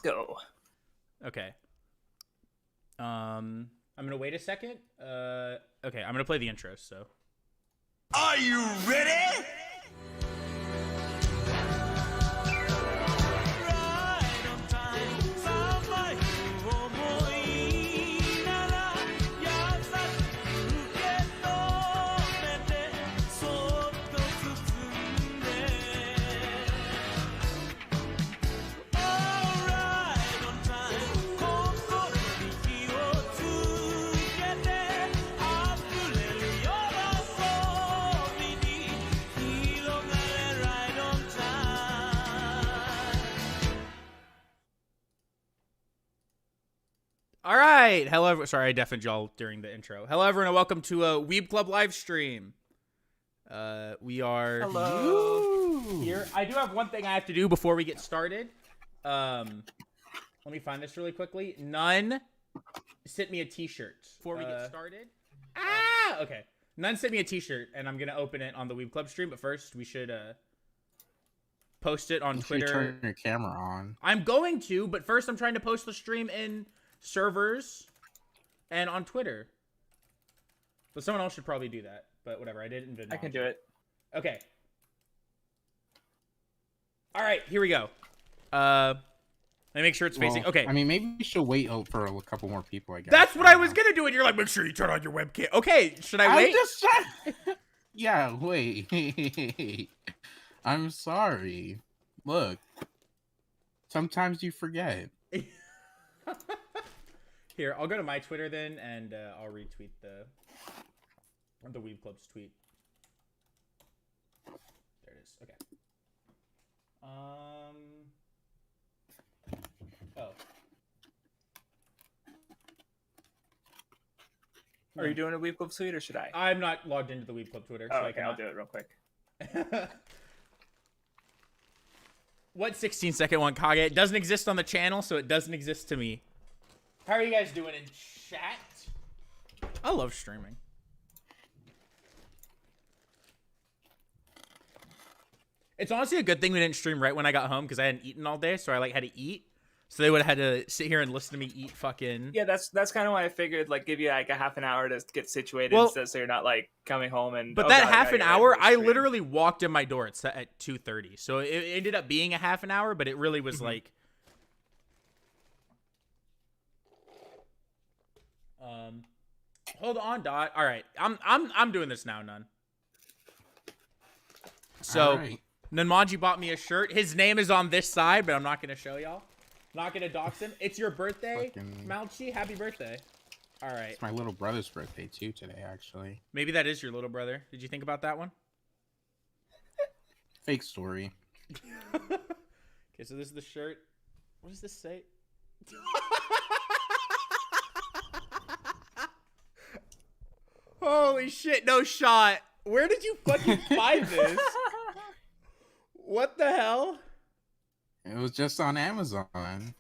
go. Okay. I'm gonna wait a second. Okay, I'm gonna play the intro. So. Are you ready? All right. Hello. Sorry, I deafened y'all during the intro. Hello, everyone, and welcome to a Weeb Club live stream. We are here. I do have one thing I have to do before we get started. Let me find this really quickly. Nun sent me a T-shirt before we get started. Okay. Nun sent me a T-shirt, and I'm gonna open it on the Weeb Club stream. But first, we should post it on Twitter. Turn your camera on. I'm going to, but first, I'm trying to post the stream in servers and on Twitter. But someone else should probably do that. But whatever, I didn't. I can do it. Okay. All right, here we go. Let me make sure it's facing. Okay. I mean, maybe we should wait for a couple more people, I guess. That's what I was gonna do, and you're like, make sure you turn on your webcam. Okay, should I wait? I'm just trying. Yeah, wait. I'm sorry. Look, sometimes you forget. Here, I'll go to my Twitter then, and I'll retweet the Weeb Club's tweet. There it is. Okay. Oh. Are you doing a Weeb Club tweet or should I? I'm not logged into the Weeb Club Twitter. Oh, so okay, I'll do it real quick. What 16-second one, Kage? It doesn't exist on the channel, so it doesn't exist to me. How are you guys doing in chat? I love streaming. It's honestly a good thing we didn't stream right when I got home because I hadn't eaten all day, so I had to eat. So they would have had to sit here and listen to me eat fucking. Yeah, that's kind of why I figured give you a half an hour to get situated, so you're not coming home and. But that half an hour, I literally walked in my door at 2:30, so it ended up being a half an hour, but it really was like. Hold on, Dot. All right, I'm doing this now, Nun. So, right. Nunmanji bought me a shirt. His name is on this side, but I'm not gonna show y'all. Not gonna dox him. It's your birthday, Malchi. Happy birthday. All right. It's my little brother's birthday too today, actually. Maybe that is your little brother. Did you think about that one? Fake story. Okay, so this is the shirt. What does this say? Holy shit, no shot. Where did you fucking find this? What the hell? It was just on Amazon.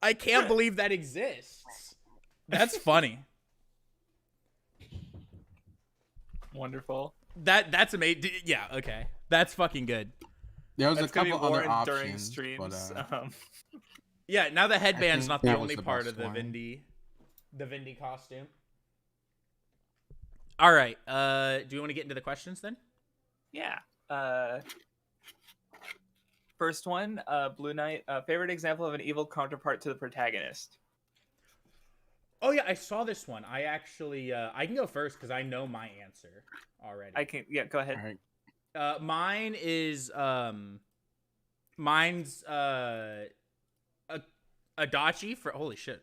I can't believe that exists. That's funny. Wonderful. That's amazing. Yeah, okay. That's fucking good. There was That's a couple other options during streams. But, yeah, now the headband's not the only part of the Vindy costume. All right. Do we want to get into the questions then? Yeah. First one, Blue Knight. Favorite example of an evil counterpart to the protagonist? Oh yeah, I saw this one. I actually, I can go first because I know my answer already. I can. Yeah, go ahead. All right. Mine is mine's Adachi for holy shit.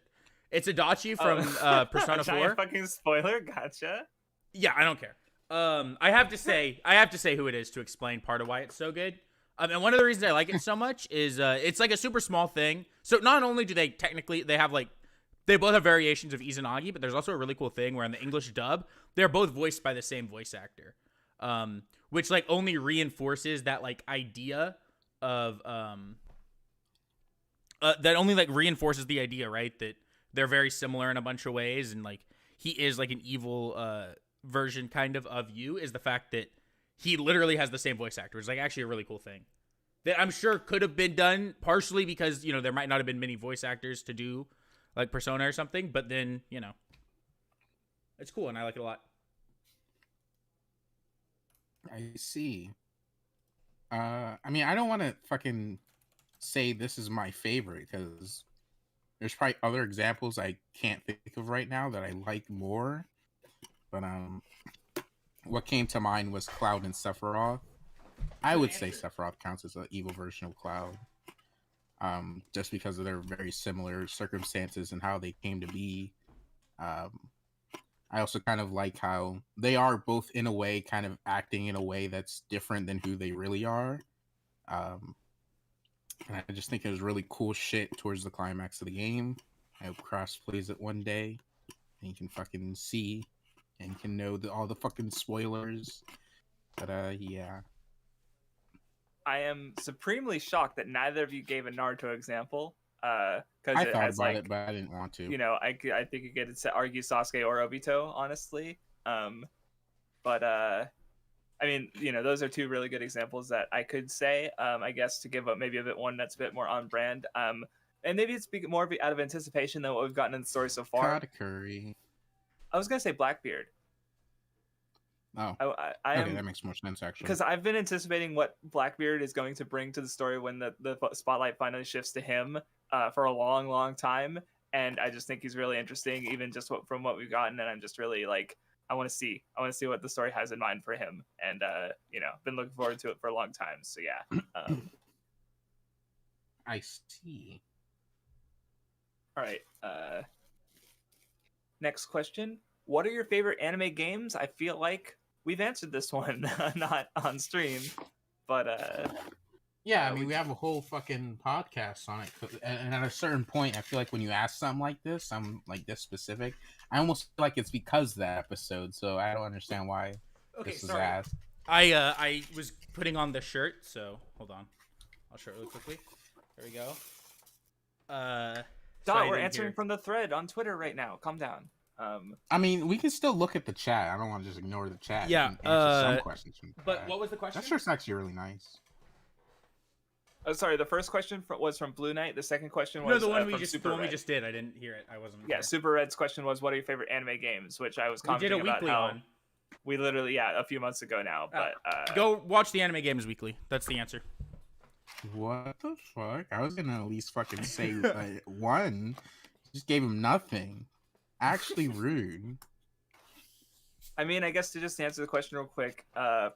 It's Adachi from Persona 4. Fucking spoiler, gotcha. Yeah, I don't care. I have to say who it is to explain part of why it's so good. And one of the reasons I like it so much is it's like a super small thing. So not only do they they both have variations of Izanagi, but there's also a really cool thing where in the English dub, they're both voiced by the same voice actor. Which only reinforces that idea of that only reinforces the idea, right? That they're very similar in a bunch of ways, and he is an evil version kind of you, is the fact that he literally has the same voice actor. It's actually a really cool thing. that I'm sure could have been done partially because, you know, there might not have been many voice actors to do like Persona or something, but then, you know, it's cool and I like it a lot. I see. I mean, I don't want to fucking say this is my favorite because there's probably other examples I can't think of right now that I like more. But what came to mind was Cloud and Sephiroth. I would say Sephiroth counts as an evil version of Cloud. Just because of their very similar circumstances and how they came to be. I also kind of like how they are both in a way kind of acting in a way that's different than who they really are. And I just think it was really cool shit towards the climax of the game. I hope Cross plays it one day and you can fucking see and can know all the fucking spoilers. But yeah. I am supremely shocked that neither of you gave a Naruto example. Because I it thought has about like, it, but I didn't want to. you know, I think you could argue Sasuke or Obito, honestly. But I mean, you know, those are two really good examples that I could say. I guess to give up maybe a bit one that's a bit more on brand. And maybe it's more out of anticipation than what we've gotten in the story so far. Katakuri. I was gonna say Blackbeard. Oh, I okay, that makes more sense actually. Because I've been anticipating what Blackbeard is going to bring to the story when the spotlight finally shifts to him for a long, long time, and I just think he's really interesting, even just from what we've gotten, and I'm just really like, I want to see what the story has in mind for him, and you know, been looking forward to it for a long time. So yeah. I see. All right. Next question: what are your favorite anime games? I feel like we've answered this one, not on stream, but yeah, I mean, we have a whole fucking podcast on it, and at a certain point, I feel like when you ask something like this, I'm like this specific, I almost feel like it's because of that episode, so I don't understand why this is asked. I was putting on the shirt, so hold on, I'll show it really quickly. There we go. Dot, we're answering from the thread on Twitter right now. Calm down. I mean, we can still look at the chat. I don't want to just ignore the chat. Yeah. Answer some questions. But what was the question? That shirt's actually really nice. Oh, sorry. The first question was from Blue Knight. The second question was the one we Super just did. I didn't hear it. I wasn't. Yeah, Super Red's question was, "What are your favorite anime games?" Which I was commenting about how we literally, a few months ago now. But go watch the Anime Games Weekly. That's the answer. What the fuck? I was gonna at least fucking say one. Just gave him nothing. Actually rude. I mean, I guess to just answer the question real quick,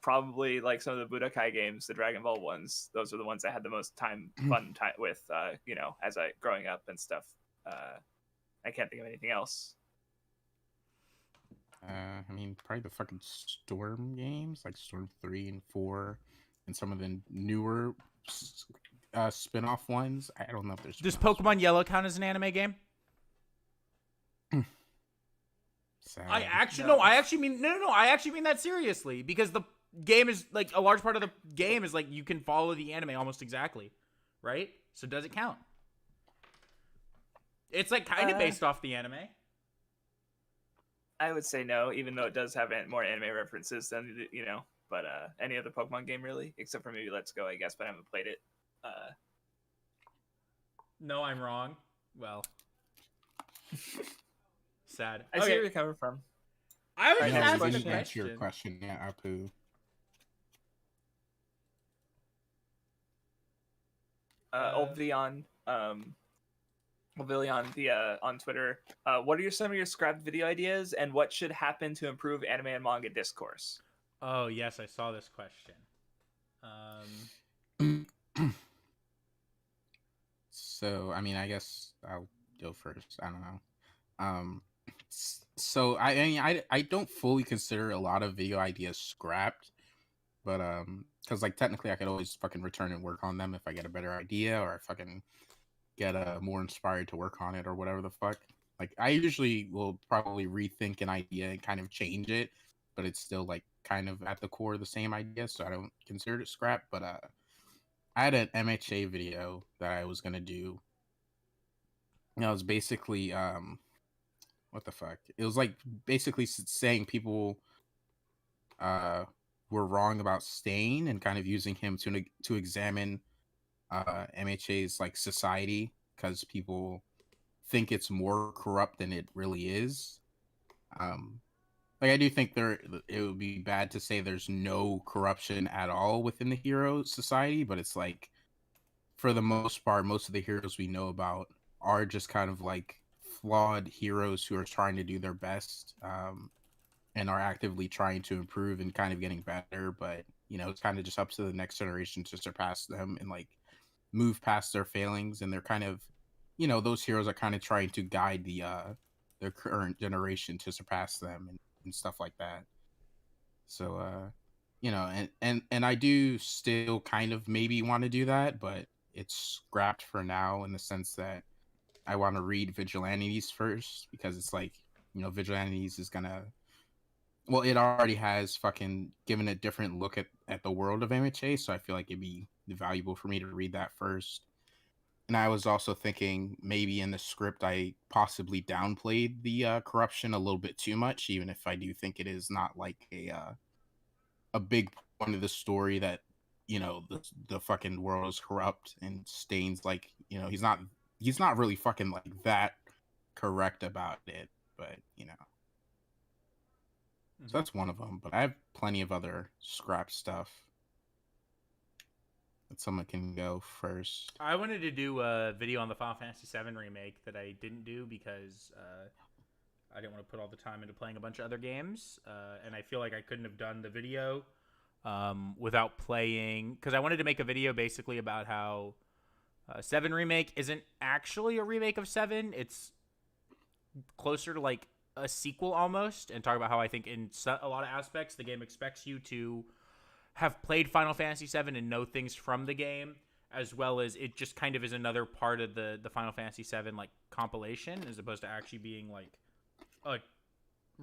probably like some of the Budokai games, the Dragon Ball ones. Those are the ones I had the most fun time with. You know, as I growing up and stuff. I can't think of anything else. I mean, probably the fucking Storm games, like Storm 3 and 4, and some of the newer spin-off ones. I don't know if there's. Does Pokemon Yellow count as an anime game? Sad. I actually mean that seriously, because the game is like a large part of the game is like you can follow the anime almost exactly, right? So does it count? It's like kind of based off the anime. I would say no, even though it does have more anime references than, you know, but any other Pokemon game really, except for maybe Let's Go, I guess, but I haven't played it. No, I'm wrong. Well, sad. I see where you're coming from. I was just asking a question. question. Your question, yeah, Apu. Olvion, on Twitter. What are some of your scrapped video ideas, and what should happen to improve anime and manga discourse? Oh yes, I saw this question. So, I mean, I guess I'll go first. I don't know. So I don't fully consider a lot of video ideas scrapped, but because like technically I could always fucking return and work on them if I get a better idea or I fucking get more inspired to work on it or whatever the fuck. Like I usually will probably rethink an idea and kind of change it, but it's still like kind of at the core of the same idea, so I don't consider it scrap. But I had an MHA video that I was gonna do. It was basically what the fuck? It was like basically saying people were wrong about Stain and kind of using him to examine MHA's like society, because people think it's more corrupt than it really is. Like I do think it would be bad to say there's no corruption at all within the hero society, but it's like for the most part, most of the heroes we know about are just kind of like flawed heroes who are trying to do their best, and are actively trying to improve and kind of getting better. But it's kind of just up to the next generation to surpass them and like move past their failings. And they're kind of, those heroes are kind of trying to guide their current generation to surpass them and stuff like that. So, and I do still kind of maybe want to do that, but it's scrapped for now in the sense that I want to read Vigilantes first, because it's like, Vigilantes is gonna, well, it already has fucking given a different look at the world of MHA, so I feel like it'd be valuable for me to read that first. And I was also thinking maybe in the script I possibly downplayed the corruption a little bit too much, even if I do think it is not like a big point of the story that the fucking world is corrupt, and Stain's like he's not really fucking like that correct about it, but so that's one of them. But I have plenty of other scrap stuff that someone can go first. I wanted to do a video on the Final Fantasy VII remake that I didn't do because I didn't want to put all the time into playing a bunch of other games, and I feel like I couldn't have done the video without playing, because I wanted to make a video basically about how 7 remake isn't actually a remake of 7. It's closer to like a sequel almost, and talk about how I think in a lot of aspects the game expects you to have played Final Fantasy VII and know things from the game, as well as it just kind of is another part of the Final Fantasy VII like compilation, as opposed to actually being like a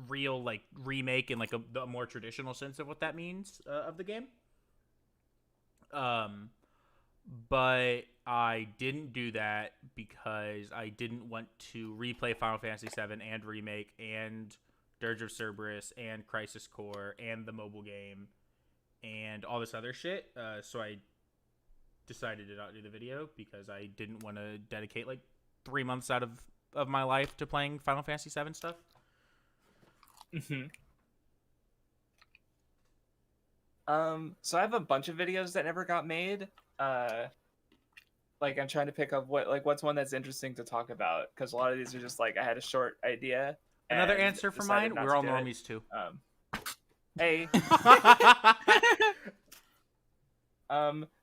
real like remake in like a more traditional sense of what that means of the game. But I didn't do that because I didn't want to replay Final Fantasy VII and remake and Dirge of Cerberus and Crisis Core and the mobile game and all this other shit. So I decided to not do the video because I didn't want to dedicate like 3 months out of my life to playing Final Fantasy VII stuff. Mm-hmm. So I have a bunch of videos that never got made. Like I'm trying to pick up what's one that's interesting to talk about, because a lot of these are just like I had a short idea. Another answer for mine. We're all normies too. Hey.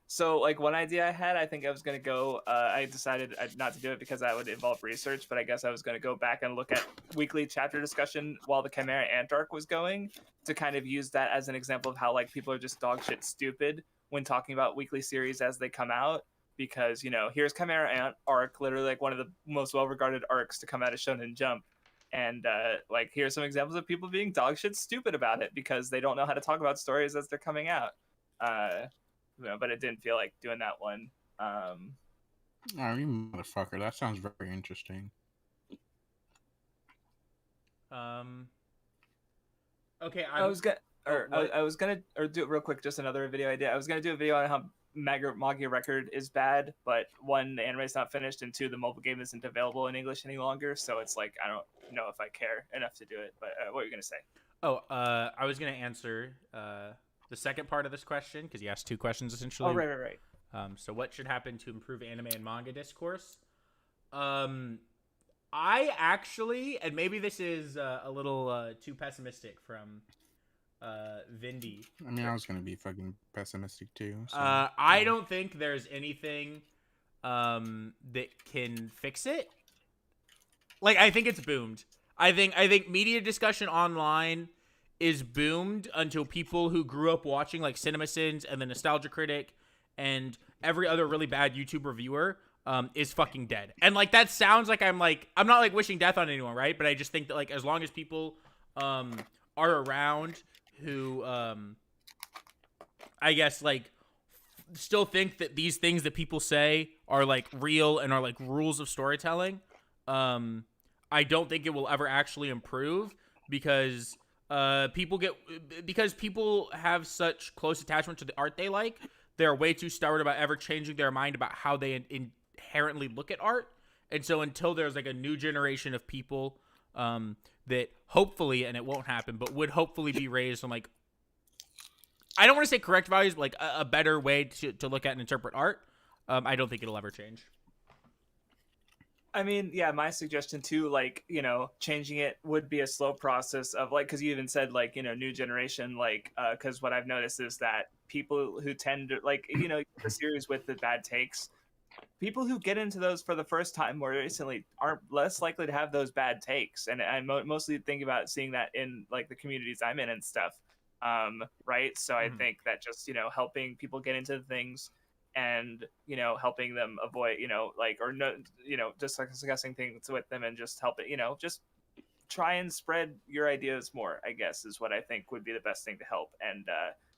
So like one idea I had, I think I was gonna go. I decided not to do it because that would involve research, but I guess I was gonna go back and look at weekly chapter discussion while the Chimera Ant arc was going, to kind of use that as an example of how like people are just dog shit stupid when talking about weekly series as they come out. Because here's Chimera Ant arc, literally like one of the most well-regarded arcs to come out of Shonen Jump, and like here's some examples of people being dog shit stupid about it because they don't know how to talk about stories as they're coming out. But it didn't feel like doing that one. Oh, you motherfucker! That sounds very interesting. Okay, I was gonna do it real quick. Just another video idea. I was gonna do a video on how Manga Record is bad, but 1, the anime's not finished, and 2, the mobile game isn't available in English any longer. So it's like I don't know if I care enough to do it. But what are you gonna say? Oh, I was gonna answer the second part of this question, because you asked 2 questions essentially. Oh, right. So what should happen to improve anime and manga discourse? I actually, and maybe this is a little too pessimistic from Vindy. I mean, I was gonna be fucking pessimistic too. So, I don't think there's anything that can fix it. Like, I think it's boomed. I think media discussion online is boomed until people who grew up watching like CinemaSins and the Nostalgia Critic and every other really bad YouTube reviewer is fucking dead. And like that sounds like I'm not like wishing death on anyone, right? But I just think that like as long as people are around who I guess like still think that these things that people say are like real and are like rules of storytelling, I don't think it will ever actually improve, because people have such close attachment to the art they like they're way too stubborn about ever changing their mind about how they inherently look at art. And so until there's like a new generation of people that hopefully, and it won't happen, but would hopefully be raised on like, I don't want to say correct values, but like a better way to look at and interpret art, I don't think it'll ever change. I mean, yeah, my suggestion too, like, you know, changing it would be a slow process of like, because you even said like, you know, new generation, like, because what I've noticed is that people who tend to like, you know, the series with the bad takes, people who get into those for the first time more recently aren't less likely to have those bad takes. And I mostly think about seeing that in like the communities I'm in and stuff. Right. So I think that just, you know, helping people get into things and, you know, helping them avoid, you know, like, or no, you know, just like discussing things with them and just help it, you know, just try and spread your ideas more, I guess, is what I think would be the best thing to help. And,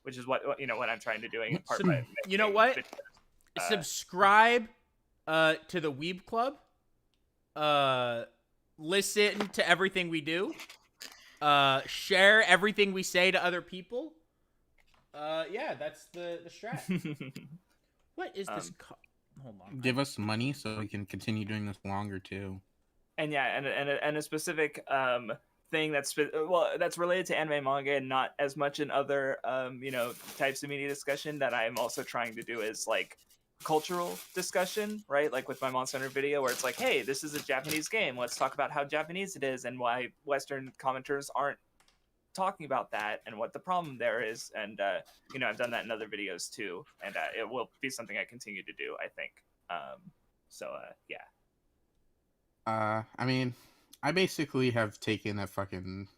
which is what, you know, what I'm trying to doing in part by you know what? Subscribe to the Weeb Club. Listen to everything we do. Share everything we say to other people. Yeah, that's the strat. What is this? Hold on. Give us money so we can continue doing this longer too. And yeah, and a specific thing that's related to anime manga and not as much in other you know, types of media discussion that I'm also trying to do is like cultural discussion, right? Like with my Monster Hunter video where it's like, hey, this is a Japanese game. Let's talk about how Japanese it is and why Western commenters aren't talking about that and what the problem there is. And you know, I've done that in other videos too, and it will be something I continue to do, I think. Yeah. I mean, I basically have taken a fucking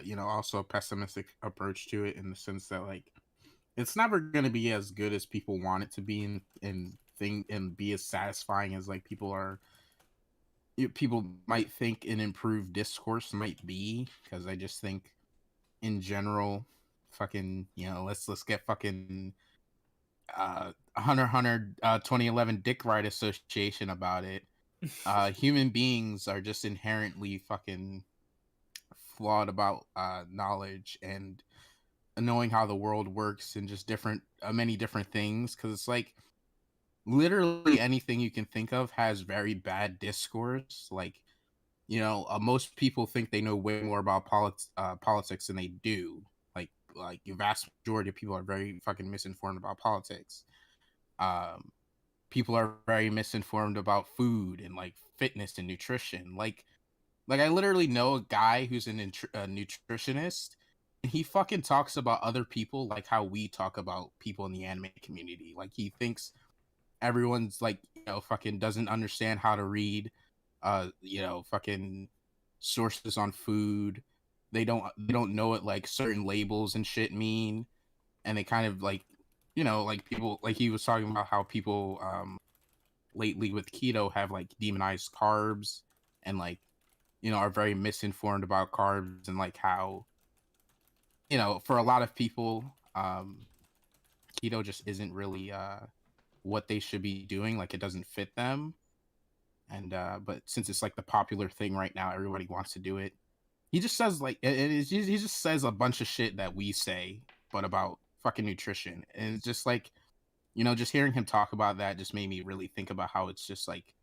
you know, also a pessimistic approach to it in the sense that like it's never going to be as good as people want it to be and be as satisfying as like people might think an improved discourse might be, because I just think in general, fucking, you know, let's get fucking Hunter x Hunter 2011 Dick Ride Association about it. Human beings are just inherently fucking flawed about knowledge and knowing how the world works and just many different things, because it's like literally anything you can think of has very bad discourse. Like, you know, most people think they know way more about politics than they do. Like the vast majority of people are very fucking misinformed about politics. People are very misinformed about food and like fitness and nutrition. Like I literally know a guy who's a nutritionist, and he fucking talks about other people like how we talk about people in the anime community. Like he thinks everyone's like, you know, fucking doesn't understand how to read you know, fucking sources on food. They don't know what like certain labels and shit mean, and they kind of like, you know, like people, like he was talking about how people lately with keto have like demonized carbs and like, you know, are very misinformed about carbs, and like how, you know, for a lot of people keto just isn't really what they should be doing. Like it doesn't fit them. And but since it's like the popular thing right now, everybody wants to do it. He just says like he just says a bunch of shit that we say, but about fucking nutrition. And it's just like, you know, just hearing him talk about that just made me really think about how it's just like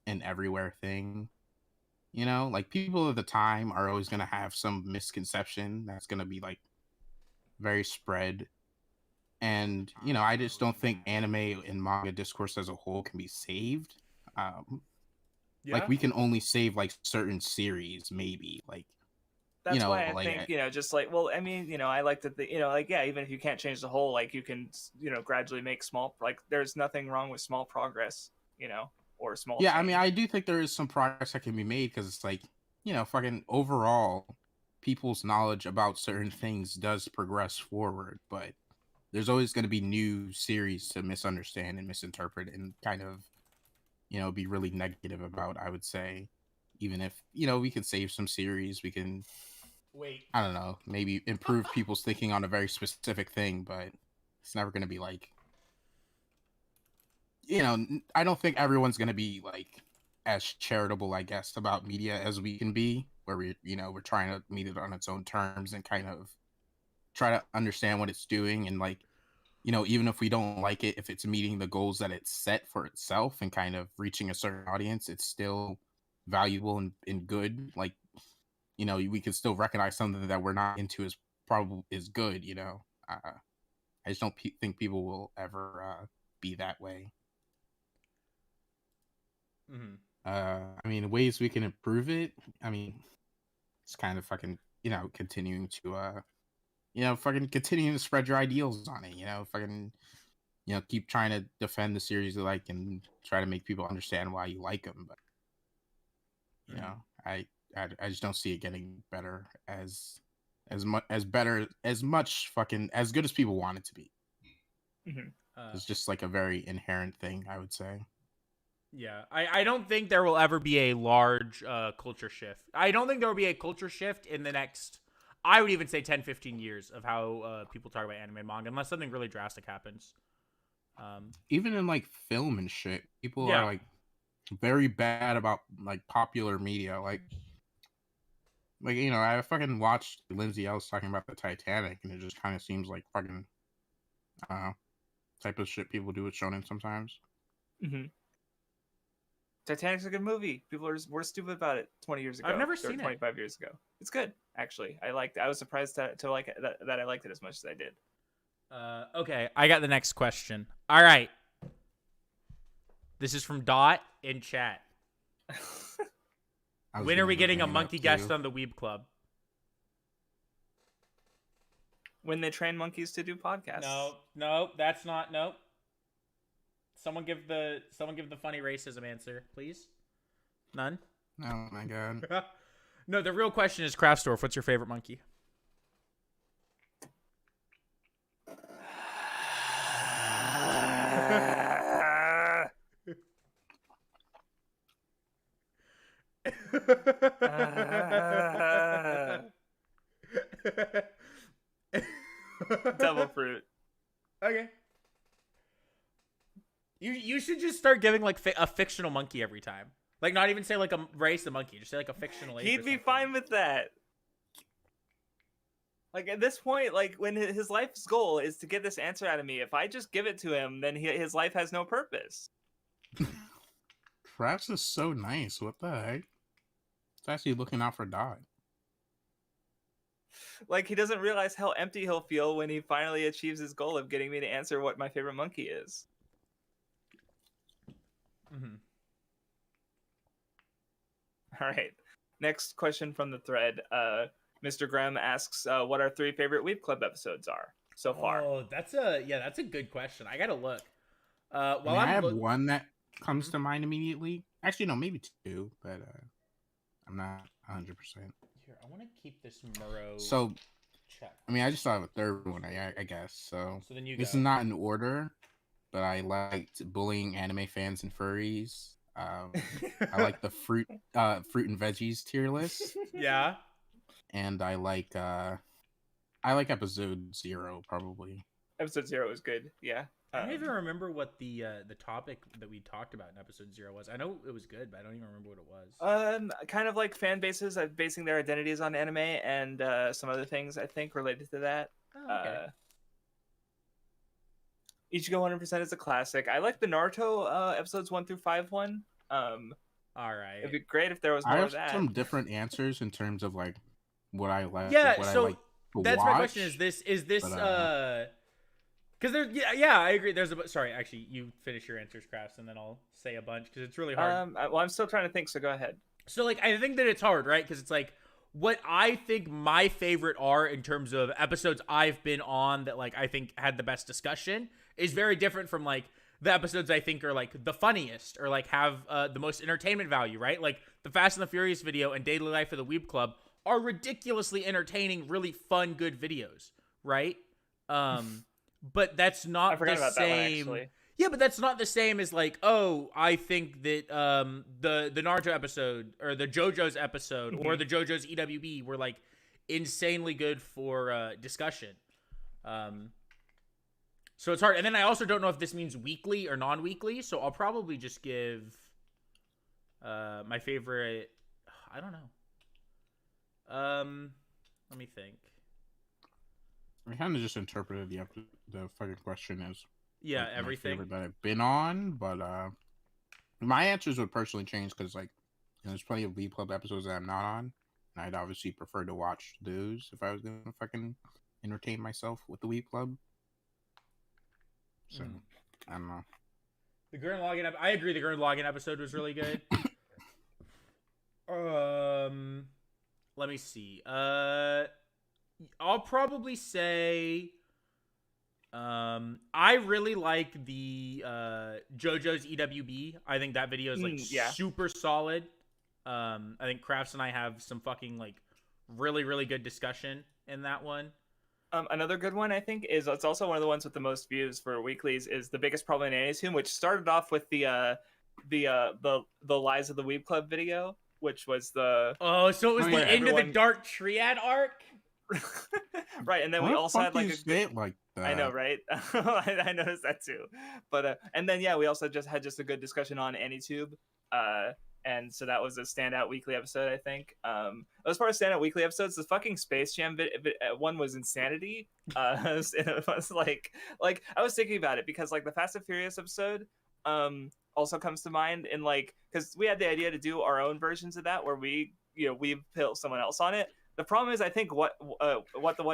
an everywhere thing. You know, like people of the time are always gonna have some misconception that's gonna be like very spread. And, you know, I just don't think anime and manga discourse as a whole can be saved. Like we can only save like certain series, maybe. Like that's, you know, why I like, think, you know, just like, well, I mean, you know, I like to think, you know, like, yeah, even if you can't change the whole, like you can, you know, gradually make small, like there's nothing wrong with small progress, you know, or small yeah, change. I mean, I do think there is some progress that can be made, because it's like, you know, fucking overall people's knowledge about certain things does progress forward, but there's always going to be new series to misunderstand and misinterpret and kind of, you know, be really negative about, I would say. Even if, you know, we can save some series, we can, I don't know, maybe improve people's thinking on a very specific thing, but it's never going to be like, you know, I don't think everyone's going to be like as charitable, I guess, about media as we can be, where we, you know, we're trying to meet it on its own terms and kind of try to understand what it's doing and like even if we don't like it, if it's meeting the goals that it's set for itself and kind of reaching a certain audience, it's still valuable and good. Like, we can still recognize something that we're not into is good. I just don't think people will ever be that way. Mm-hmm. I mean, ways we can improve it. I mean, it's kind of fucking, continuing to, fucking continuing to spread your ideals on it. Fucking, keep trying to defend the series you like and try to make people understand why you like them. But, I just don't see it getting better as much fucking as good as people want it to be. It's just like a very inherent thing, I would say. Yeah, I don't think there will ever be a large culture shift. I don't think there will be a culture shift in the next, I would even say 10, 15 years of how people talk about anime and manga, unless something really drastic happens. Even in like film and shit, people are like very bad about like popular media. Like I fucking watched Lindsay Ellis talking about the Titanic, and it just kind of seems like fucking type of shit people do with shonen sometimes. Titanic's a good movie. People were stupid about it 20 years ago. I've never seen 25 years ago. It's good, actually. I liked it. I was surprised to like it, that I liked it as much as I did. Okay, I got the next question. All right. This is from Dot in chat. When are we getting a monkey guest on the Weeb Club? When they train monkeys to do podcasts. No, that's not. Nope. Someone give the funny racism answer, please. None? Oh my god. No, the real question is, Craftsdwarf, what's your favorite monkey? Devil fruit. Okay. You should just start giving like a fictional monkey every time. Like, not even say like a race of monkey, just say like a fictional ape. He'd be fine with that. Like, at this point, like, when his life's goal is to get this answer out of me, if I just give it to him, then his life has no purpose. Crafts is so nice. What the heck? It's actually looking out for Dot. Like, he doesn't realize how empty he'll feel when he finally achieves his goal of getting me to answer what my favorite monkey is. All right. Next question from the thread. Mr. Graham asks, what our 3 favorite Weeb Club episodes are so far. Oh, that's a good question. I gotta look. I have one that comes to mind immediately. Actually, no, maybe 2, but I'm not 100%. Here, I want to keep this Murrow. So, check. I mean, I just have a third one, I guess. So then you this go. is not in order, but I liked bullying anime fans and furries. I like the fruit and veggies tier list. Yeah. And I like episode 0 probably. Episode 0 is good. Yeah. I don't even remember what the topic that we talked about in episode 0 was. I know it was good, but I don't even remember what it was. Kind of like fan bases basing their identities on anime and some other things, I think, related to that. Oh, okay. Ichigo 100% is a classic. I like the Naruto episodes 1 through 5 one. All right. It'd be great if there was more of that. I have some different answers in terms of like what I like. Yeah, what so I like to that's watch, my question. Is this because there's yeah, I agree. There's sorry, actually, you finish your answers, Crafts, and then I'll say a bunch because it's really hard. Well, I'm still trying to think, so go ahead. So like, I think that it's hard, right? Because it's like what I think my favorite are in terms of episodes I've been on that like I think had the best discussion is very different from like the episodes I think are like the funniest or like have the most entertainment value, right? Like the Fast and the Furious video and Daily Life of the Weeb Club are ridiculously entertaining, really fun, good videos, right? But that's not the same. That one, yeah, but that's not the same as like, oh, I think that the Naruto episode or the JoJo's episode or the JoJo's EWB were like insanely good for discussion. So it's hard. And then I also don't know if this means weekly or non-weekly, so I'll probably just give my favorite. I don't know. Let me think. I kind of just interpreted the fucking question as Yeah, like, everything my favorite that I've been on, but my answers would personally change because like there's plenty of Weeb Club episodes that I'm not on, and I'd obviously prefer to watch those if I was gonna fucking entertain myself with the Weeb Club. So I don't know. The Gurren Lagann. I agree. The Gurren Lagann episode was really good. Let me see. I'll probably say. I really like the JoJo's EWB. I think that video is like super solid. I think Crafts and I have some fucking like really good discussion in that one. Another good one I think is it's also one of the ones with the most views for weeklies is The Biggest Problem in Annie's Tomb, which started off with the Lies of the Weeb Club video, which was the so it was the end of the Dark Triad arc. Right, and then we also had like like that? I know, right? I noticed that too. But and then we also just had a good discussion on AnyTube. And so that was a standout weekly episode, I think. As far as standout weekly episodes, the fucking Space Jam one was insanity. It was like I was thinking about it because like the Fast and Furious episode also comes to mind, and like because we had the idea to do our own versions of that where we put someone else on it. The problem is I think what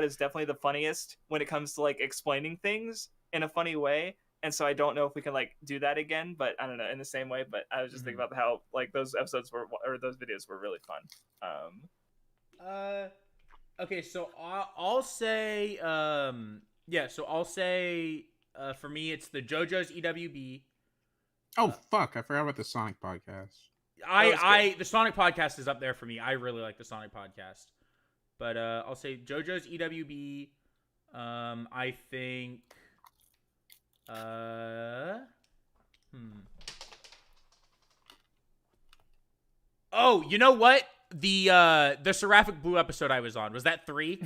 is definitely the funniest when it comes to like explaining things in a funny way. And so I don't know if we can like do that again, but I don't know in the same way. But I was just thinking about how like those episodes those videos were really fun. Okay, so I'll say so I'll say for me it's the JoJo's EWB. Oh fuck! I forgot about the Sonic podcast. The Sonic podcast is up there for me. I really like the Sonic podcast, but I'll say JoJo's EWB. I think. Oh, you know what? The Seraphic Blue episode I was on, was that 3?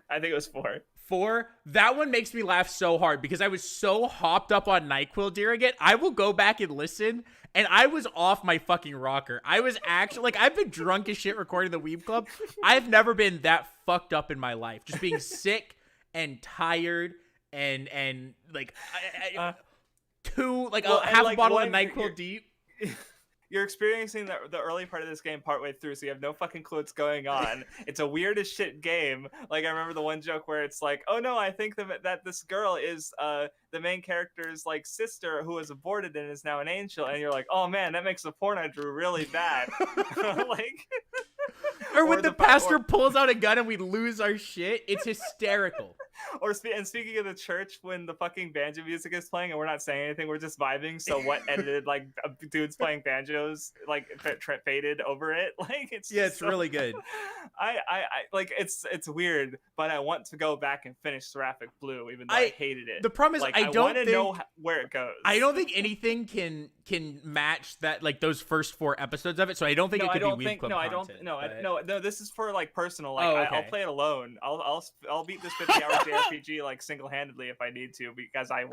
I think it was 4. 4? That one makes me laugh so hard because I was so hopped up on NyQuil during it. I will go back and listen, and I was off my fucking rocker. I was actually, like, I've been drunk as shit recording the Weeb Club. I've never been that fucked up in my life. Just being sick and tired and like half a bottle of NyQuil deep. You're experiencing the early part of this game partway through, so you have no fucking clue what's going on. It's a weird as shit game. Like, I remember the one joke where it's like, oh no, I think that this girl is the main character's like sister who was aborted and is now an angel, and you're like, oh man, that makes the porn I drew really bad. Like, or when the pastor pulls out a gun and we lose our shit, it's hysterical. And speaking of the church, when the fucking banjo music is playing and we're not saying anything, we're just vibing. So what edited like dudes playing banjos like faded over it? Like it's really good. I like it's weird, but I want to go back and finish Seraphic Blue, even though I hated it. The problem is like, I don't want to know where it goes. I don't think anything can match that, like those first 4 episodes of it. So I don't think it could be Weeb Club content. No, this is for like personal. Like okay. I'll play it alone. I'll beat this 50-hour JRPG like single-handedly if I need to, because I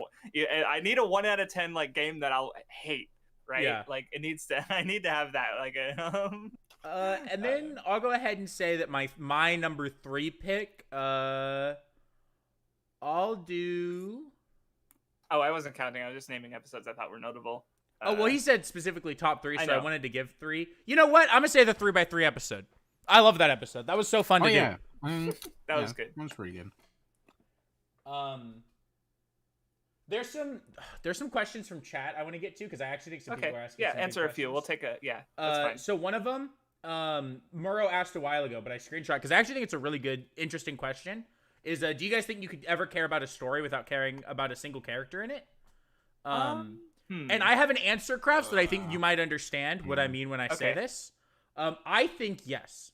need a 1 out of 10 like game that I'll hate. Right? Yeah. Like it needs to. I need to have that. Like and then I'll go ahead and say that my number 3 pick. I'll do. Oh, I wasn't counting. I was just naming episodes I thought were notable. Well, he said specifically top 3, so I wanted to give 3. You know what? I'm gonna say the 3x3 episode. I love that episode. That was so fun to do. That was good. That was pretty good. There's some questions from chat I want to get to because I actually think some people are asking. Yeah, some answer good a few. questions. We'll take that's fine. So one of them, Murrow asked a while ago, but I screenshot because I actually think it's a really good, interesting question. Is do you guys think you could ever care about a story without caring about a single character in it? And I have an answer, Crafts, that I think you might understand what I mean when I say this. I think yes.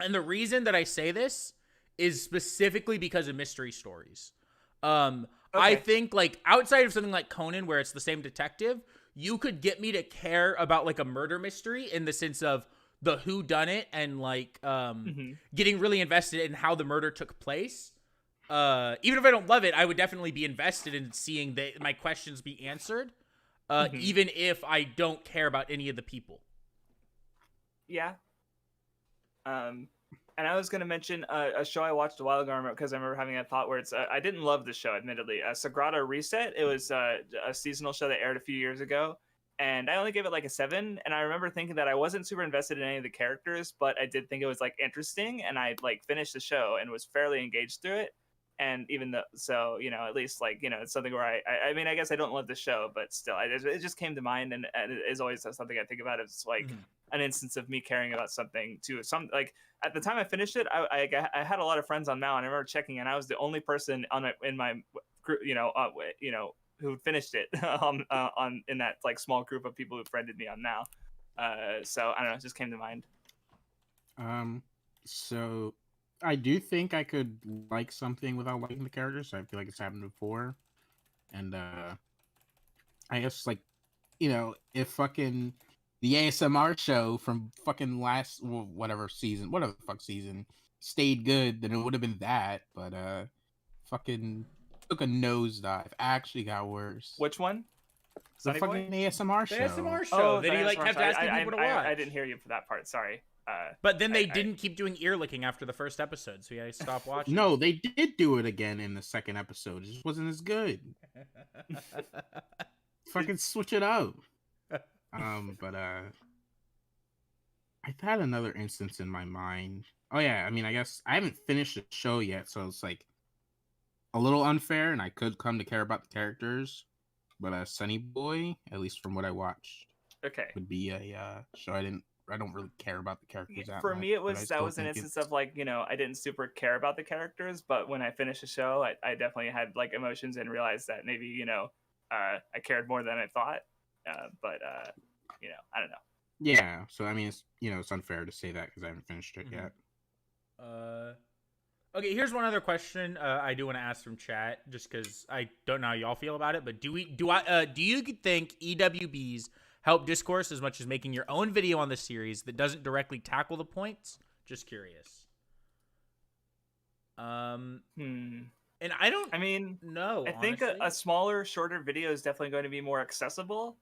And the reason that I say this is specifically because of mystery stories. I think like outside of something like Conan, where it's the same detective, you could get me to care about like a murder mystery in the sense of the whodunit and like getting really invested in how the murder took place. Even if I don't love it, I would definitely be invested in seeing my questions be answered, even if I don't care about any of the people. Yeah. And I was going to mention a show I watched a while ago because I remember having a thought where it's I didn't love the show, admittedly. Sagrada Reset. It was a seasonal show that aired a few years ago, and I only gave it like a 7. And I remember thinking that I wasn't super invested in any of the characters, but I did think it was like interesting, and I like finished the show and was fairly engaged through it. And even though, so at least like it's something where I mean, I guess I don't love the show, but still, it just came to mind, and it is always something I think about. It's like an instance of me caring about something too. Some like at the time I finished it, I had a lot of friends on Mal, and I remember checking, and I was the only person in my group, who finished it on in that like small group of people who friended me on Mal. So I don't know, it just came to mind. So I do think I could like something without liking the characters. I feel like it's happened before. And I guess like, if fucking the ASMR show from fucking whatever season stayed good, then it would have been that. But fucking took a nosedive. Actually got worse. Which one? The fucking ASMR show. The ASMR show that he like kept asking people to watch. I didn't hear you for that part. Sorry. But then they didn't keep doing ear licking after the first episode, so I stopped watching. No, they did do it again in the second episode. It just wasn't as good. Fucking switch it up. But I had another instance in my mind. Oh yeah, I mean, I guess I haven't finished the show yet, so it's like a little unfair, and I could come to care about the characters. But Sunny Boy, at least from what I watched, would be a show I don't really care about the characters that for much, me, that was an instance of like, I didn't super care about the characters, but when I finished the show, I definitely had like emotions and realized that maybe, I cared more than I thought. But I don't know. Yeah. So, I mean, it's unfair to say that because I haven't finished it yet. Okay, here's one other question I do want to ask from chat, just because I don't know how y'all feel about it, but do you think EWBs help discourse as much as making your own video on the series that doesn't directly tackle the points? Just curious. And I think a smaller, shorter video is definitely going to be more accessible.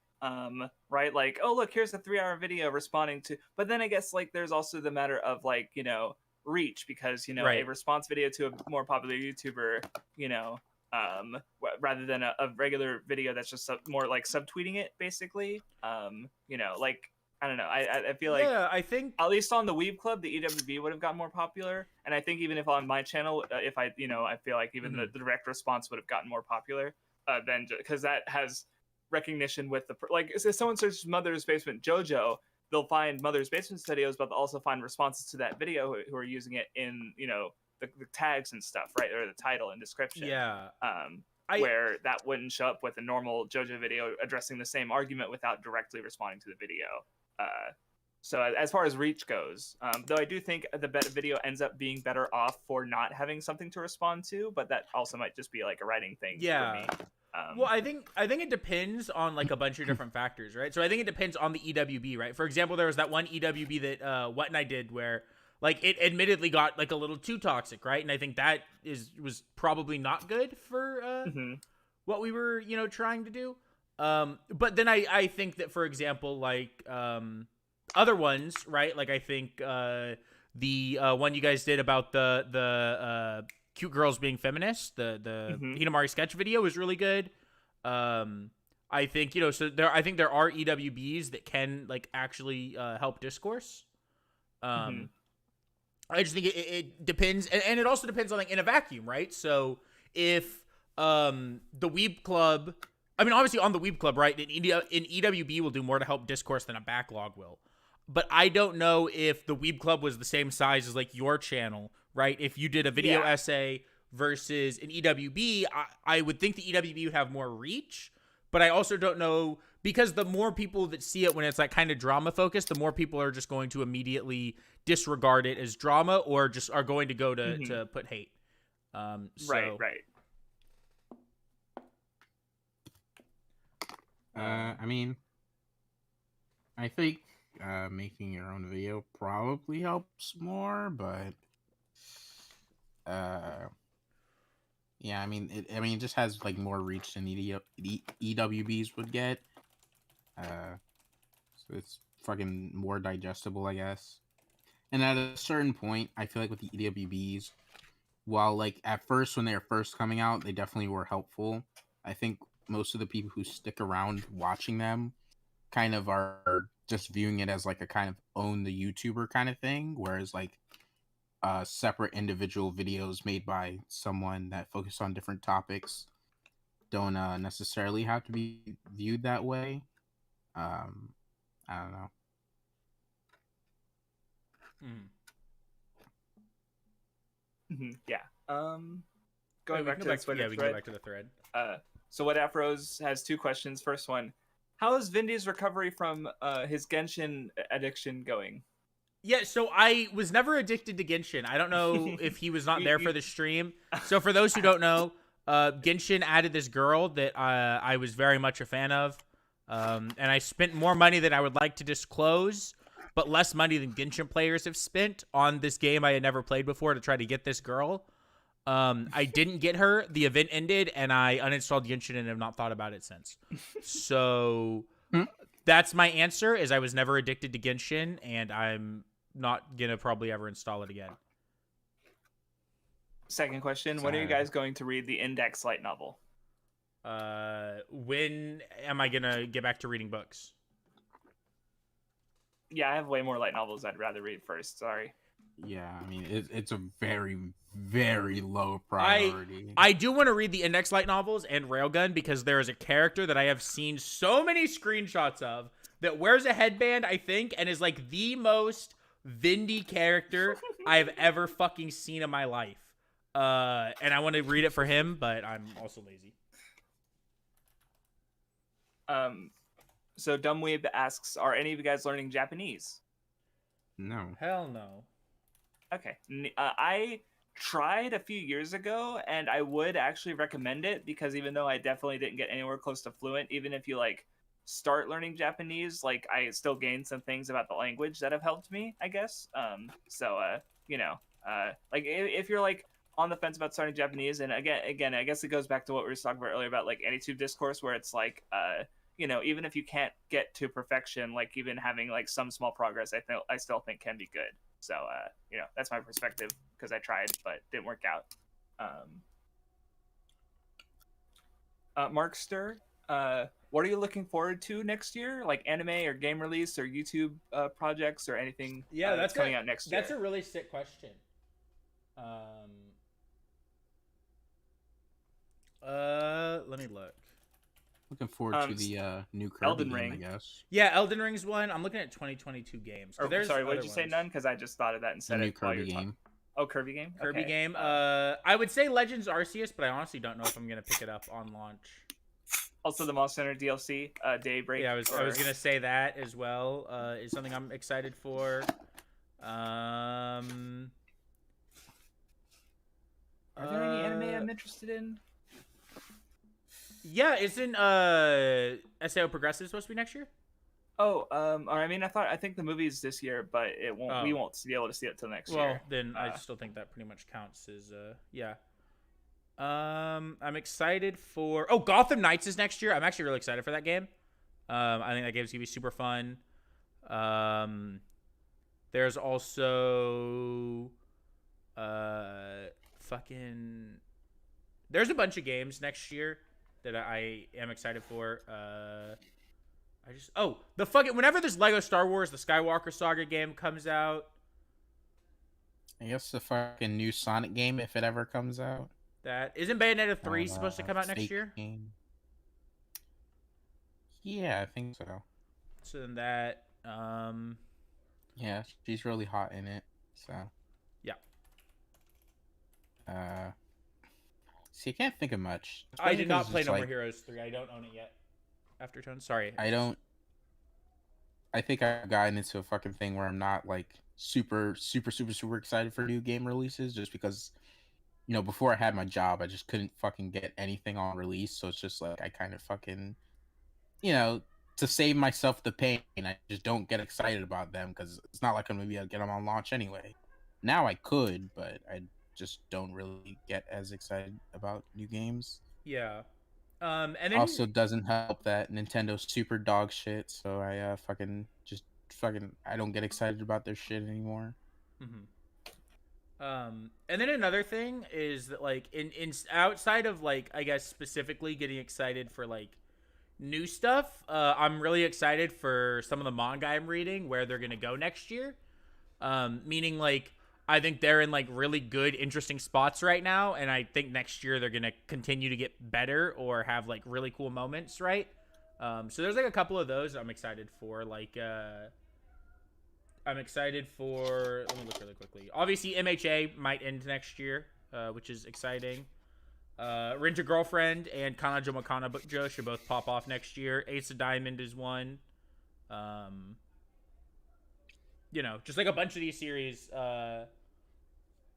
Right? Like, oh look, here's a 3-hour video responding to. But then I guess like there's also the matter of like reach, because a response video to a more popular YouTuber, rather than a regular video that's just more like subtweeting it, basically. Like I don't know. I feel like I think at least on the Weeb Club, the EWB would have gotten more popular, and I think even if on my channel, if I feel like even the direct response would have gotten more popular, than because that has recognition with the like. If someone searches Mother's Basement JoJo, they'll find Mother's Basement videos, but they'll also find responses to that video who are using it in the tags and stuff, right, or the title and description. Yeah. Where that wouldn't show up with a normal JoJo video addressing the same argument without directly responding to the video. So as far as reach goes, though I do think the video ends up being better off for not having something to respond to, but that also might just be like a writing thing for me. Well, I think it depends on like a bunch of different factors, right? So I think it depends on the EWB, right? For example, there was that one EWB that What and I did where like it admittedly got like a little too toxic, right? And I think that was probably not good for what we were trying to do. But then I think that, for example, like other ones, right? Like I think the one you guys did about the cute girls being feminist, the Hinamari sketch video was really good. I think so I think there are EWBs that can like actually help discourse. I just think it depends, and it also depends on like in a vacuum, right? So if the Weeb Club, I mean, obviously on the Weeb Club, right, an EWB will do more to help discourse than a backlog will. But I don't know if the Weeb Club was the same size as like your channel, right? If you did a video essay versus an EWB, I would think the EWB would have more reach. But I also don't know, because the more people that see it when it's like kind of drama focused, the more people are just going to immediately disregard it as drama or just are going to go to put hate. Right. I mean, I think making your own video probably helps more, but yeah, I mean, it just has like more reach than EWBs would get. So it's fucking more digestible, I guess. And at a certain point, I feel like with the EWBs, while like at first when they were first coming out, they definitely were helpful. I think most of the people who stick around watching them kind of are just viewing it as like a kind of own the YouTuber kind of thing, whereas like separate individual videos made by someone that focus on different topics don't necessarily have to be viewed that way. Um, I don't know. Yeah. Going Wait, back to the Twitter yeah, we can thread. go back to the thread. So what Afros has two questions. First one, how is Vindy's recovery from his Genshin addiction going? Yeah, so I was never addicted to Genshin. I don't know if he was not there for the stream. So for those who don't know, Genshin added this girl that I was very much a fan of. And I spent more money than I would like to disclose, but less money than Genshin players have spent on this game I had never played before to try to get this girl. I didn't get her. The event ended, and I uninstalled Genshin and have not thought about it since. So that's my answer, is I was never addicted to Genshin, and I'm not going to probably ever install it again. Second question, when are you guys going to read the Index light novel? When am I going to get back to reading books? Yeah, I have way more light novels I'd rather read first. Sorry. Yeah, I mean, it's a very, very low priority. I do want to read the Index light novels and Railgun because there is a character that I have seen so many screenshots of that wears a headband, I think, and is like the most Vindy character I've ever fucking seen in my life. And I want to read it for him, but I'm also lazy. So Dumb Weeb asks, are any of you guys learning Japanese? No. Hell no. Okay. I tried a few years ago, and I would actually recommend it because even though I definitely didn't get anywhere close to fluent, even if you like start learning Japanese, like I still gained some things about the language that have helped me, I guess. Like if you're like on the fence about starting Japanese, and again, I guess it goes back to what we were talking about earlier about like AnyTube discourse, where it's like, even if you can't get to perfection, like even having like some small progress, I still think can be good. So, that's my perspective because I tried, but didn't work out. Markster, what are you looking forward to next year? Like anime or game release or YouTube projects or anything that's coming out next year? That's a really sick question. Let me look. Looking forward to the new Kirby Elden game, Ring. I guess. Yeah, Elden Ring's one. I'm looking at 2022 games. Sorry, what did you say, None? Because I just thought of that and said The new it while Kirby you're game. Oh, Kirby game? Kirby Okay. game. I would say Legends Arceus, but I honestly don't know if I'm gonna pick it up on launch. Also, the Monster Hunter DLC, Daybreak. Yeah, I was gonna say that as well. Is something I'm excited for. Are there any anime I'm interested in? Yeah, isn't SAO Progressive supposed to be next year? Oh, I think the movie's this year, but it won't. We won't be able to see it till next year. Well, then I still think that pretty much counts as yeah. I'm excited for Gotham Knights is next year. I'm actually really excited for that game. I think that game's gonna be super fun. There's also there's a bunch of games next year that I am excited for. Whenever this Lego Star Wars the Skywalker Saga game comes out, I guess the fucking new Sonic game, if it ever comes out. that isn't Bayonetta 3 supposed to come out next year? Game. Yeah, I think so. So then that Yeah, she's really hot in it. So yeah. See, I can't think of much. I did not play No More Heroes 3. I don't own it yet. Aftertone, sorry. I think I've gotten into a fucking thing where I'm not like super excited for new game releases just because, before I had my job, I just couldn't fucking get anything on release. So it's just like I kind of fucking, to save myself the pain, I just don't get excited about them because it's not like I'm gonna be able to get them on launch anyway. Now I could, but I just don't really get as excited about new games. Yeah. And then Also doesn't help that Nintendo's super dog shit, so I I don't get excited about their shit anymore. And then another thing is that like in outside of like I guess specifically getting excited for like new stuff, I'm really excited for some of the manga I'm reading where they're gonna go next year. Meaning like I think they're in like really good, interesting spots right now, and I think next year they're gonna continue to get better or have like really cool moments, right? So there's like a couple of those I'm excited for. Like I'm excited for. Let me look really quickly. Obviously, MHA might end next year, which is exciting. Rent a Girlfriend and Kanajo Makana Bookjo should both pop off next year. Ace of Diamond is one. You know, just like a bunch of these series.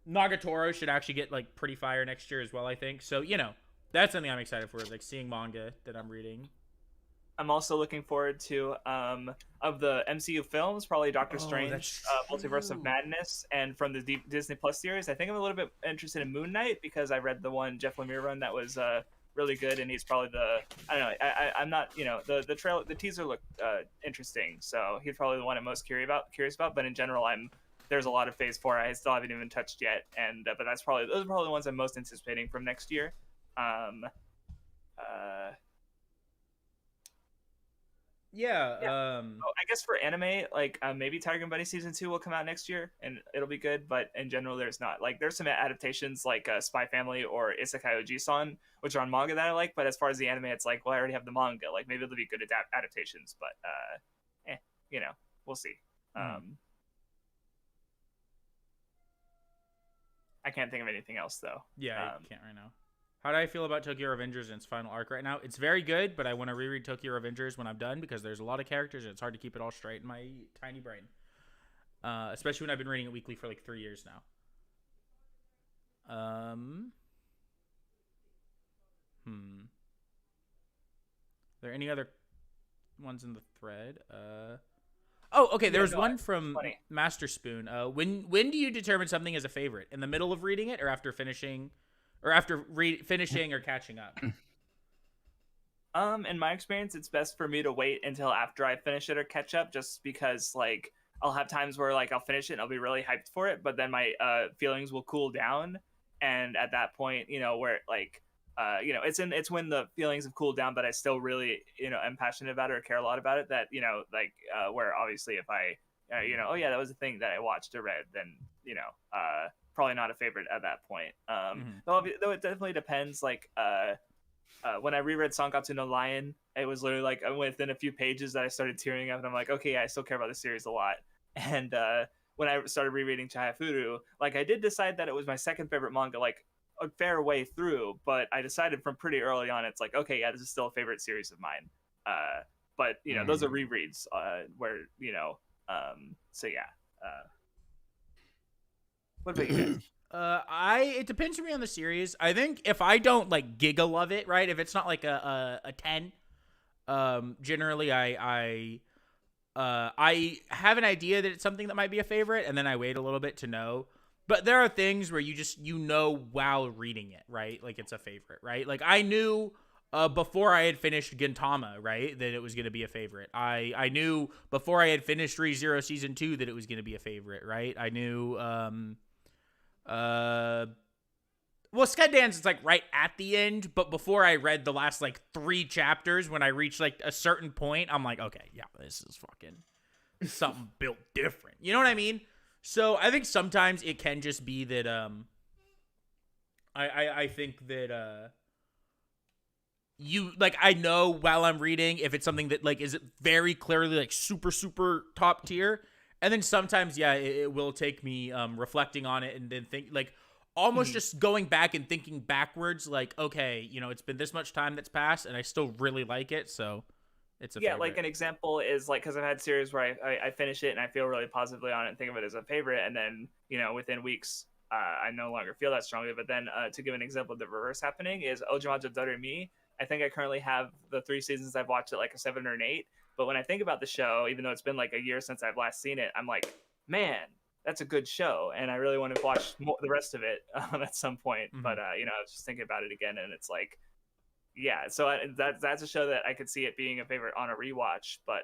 Nagatoro should actually get like pretty fire next year as well, I think. So, you know, that's something I'm excited for, like seeing manga that I'm reading. I'm also looking forward to of the MCU films, probably Doctor Strange, Multiverse of Madness, and from the Disney Plus series. I think I'm a little bit interested in Moon Knight because I read the one Jeff Lemire run that was really good, and he's probably I don't know. I'm not, you know, the teaser looked interesting, so he's probably the one I'm most curious about. But in general, there's a lot of Phase 4 I still haven't even touched yet, and but those are probably the ones I'm most anticipating from next year. I guess for anime, like maybe Tiger and Bunny season 2 will come out next year, and it'll be good. But in general, there's some adaptations like Spy Family or Isekai Oji-san, which are on manga that I like. But as far as the anime, it's like, well, I already have the manga. Like maybe it'll be good adaptations, but you know, we'll see. I can't think of anything else though. Yeah, I can't right now. How do I feel about Tokyo Revengers and its final arc right now? It's very good, but I want to reread Tokyo Revengers when I'm done because there's a lot of characters and it's hard to keep it all straight in my tiny brain. Especially when I've been reading it weekly for like 3 years now. Are there any other ones in the thread? Okay. There's one from Master Spoon. When do you determine something as a favorite? In the middle of reading it or after finishing? Or after finishing or catching up? In my experience, it's best for me to wait until after I finish it or catch up, just because like I'll have times where like I'll finish it and I'll be really hyped for it, but then my feelings will cool down, and at that point, you know, where like you know, it's when the feelings have cooled down, but I still really, you know, am passionate about it or care a lot about it. That, you know, like where obviously if I you know, oh yeah, that was a thing that I watched or read, then, you know, probably not a favorite at that point. Though it definitely depends. Like when I reread Sangatsu no Lion, it was literally like within a few pages that I started tearing up, and I'm like, okay, yeah, I still care about this series a lot. And when I started rereading Chihayafuru, like I did decide that it was my second favorite manga, like a fair way through, but I decided from pretty early on, it's like, okay, yeah, this is still a favorite series of mine. But you know, those are rereads where, you know, so yeah. What about you guys? It depends for me on the series. I think if I don't like giga love it, right? If it's not like a 10, generally I have an idea that it's something that might be a favorite, and then I wait a little bit to know. But there are things where you know while reading it, right? Like it's a favorite, right? Like I knew before I had finished Gintama, right, that it was going to be a favorite. I knew before I had finished Re:Zero Season 2 that it was going to be a favorite, right? I knew well, Scud Dance is like right at the end, but before I read the last like 3 chapters, when I reached like a certain point, I'm like, okay, yeah, this is fucking something built different. You know what I mean? So I think sometimes it can just be that I think that you like, I know while I'm reading if it's something that like is very clearly like super top tier, and then sometimes it will take me reflecting on it and then think like almost just going back and thinking backwards, like, okay, you know, it's been this much time that's passed and I still really like it, so it's a favorite. Like an example is like, because I've had series where I finish it and I feel really positively on it and think of it as a favorite, and then, you know, within weeks I no longer feel that strongly. But then to give an example of the reverse happening is Ojamajo Doremi. I think I currently have the 3 seasons I've watched it like a 7 or an 8. But when I think about the show, even though it's been like a year since I've last seen it, I'm like, man, that's a good show, and I really want to watch the rest of it at some point. But you know, I was just thinking about it again, and it's like, yeah, so that's a show that I could see it being a favorite on a rewatch, but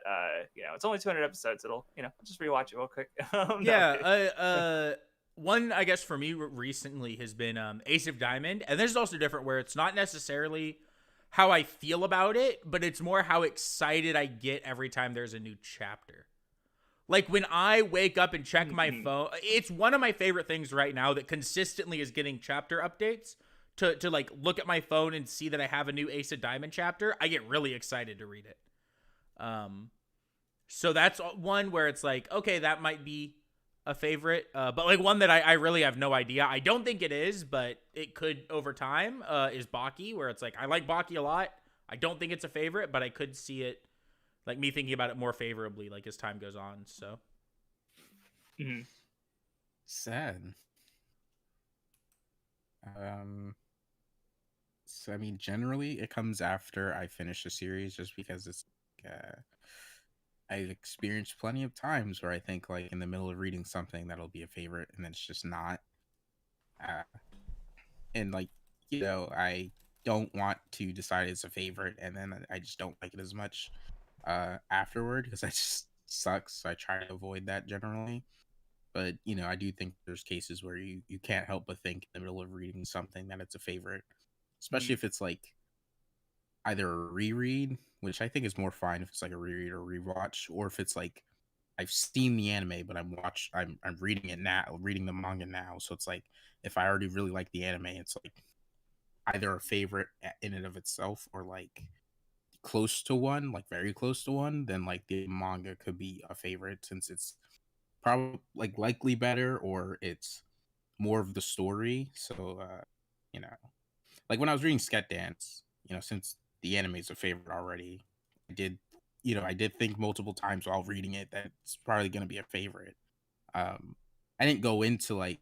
it's only 200 episodes. It'll just rewatch it real quick. No, Yeah, one I guess for me recently has been Ace of Diamond, and this is also different where it's not necessarily how I feel about it, but it's more how excited I get every time there's a new chapter. Like when I wake up and check my phone, it's one of my favorite things right now that consistently is getting chapter updates. To like look at my phone and see that I have a new Ace of Diamond chapter, I get really excited to read it. So that's one where it's like, okay, that might be a favorite, but like one that I really have no idea. I don't think it is, but it could over time. Is Baki, where it's like I like Baki a lot. I don't think it's a favorite, but I could see it, like me thinking about it more favorably, like as time goes on. So, Sad. So, I mean, generally it comes after I finish a series, just because it's I've experienced plenty of times where I think like in the middle of reading something that'll be a favorite, and then it's just not. Uh, and like I don't want to decide it's a favorite, and then I just don't like it as much afterward, because that just sucks. So I try to avoid that generally. But I do think there's cases where you can't help but think in the middle of reading something that it's a favorite, especially if it's like either a reread, which I think is more fine if it's like a reread or rewatch, or if it's like I've seen the anime but I'm reading it now, reading the manga now. So it's like if I already really like the anime, it's like either a favorite in and of itself, or like close to one, like very close to one, then like the manga could be a favorite, since it's probably like likely better, or it's more of the story. So like when I was reading Sket Dance, since the anime is a favorite already, I did think multiple times while reading it that it's probably going to be a favorite. I didn't go into like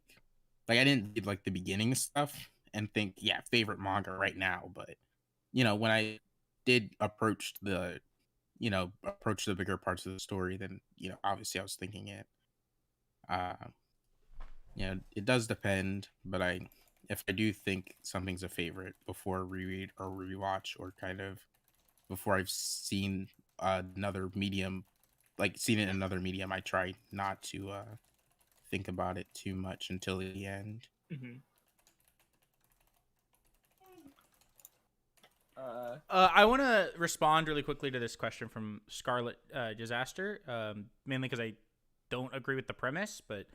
I didn't read like the beginning stuff and think, yeah, favorite manga right now. But when I did approach the bigger parts of the story, then obviously I was thinking it. It does depend, but if I do think something's a favorite before a reread or rewatch, or kind of before I've seen another medium, like seen it in another medium, I try not to think about it too much until the end. I want to respond really quickly to this question from Scarlet Disaster, mainly because I don't agree with the premise, but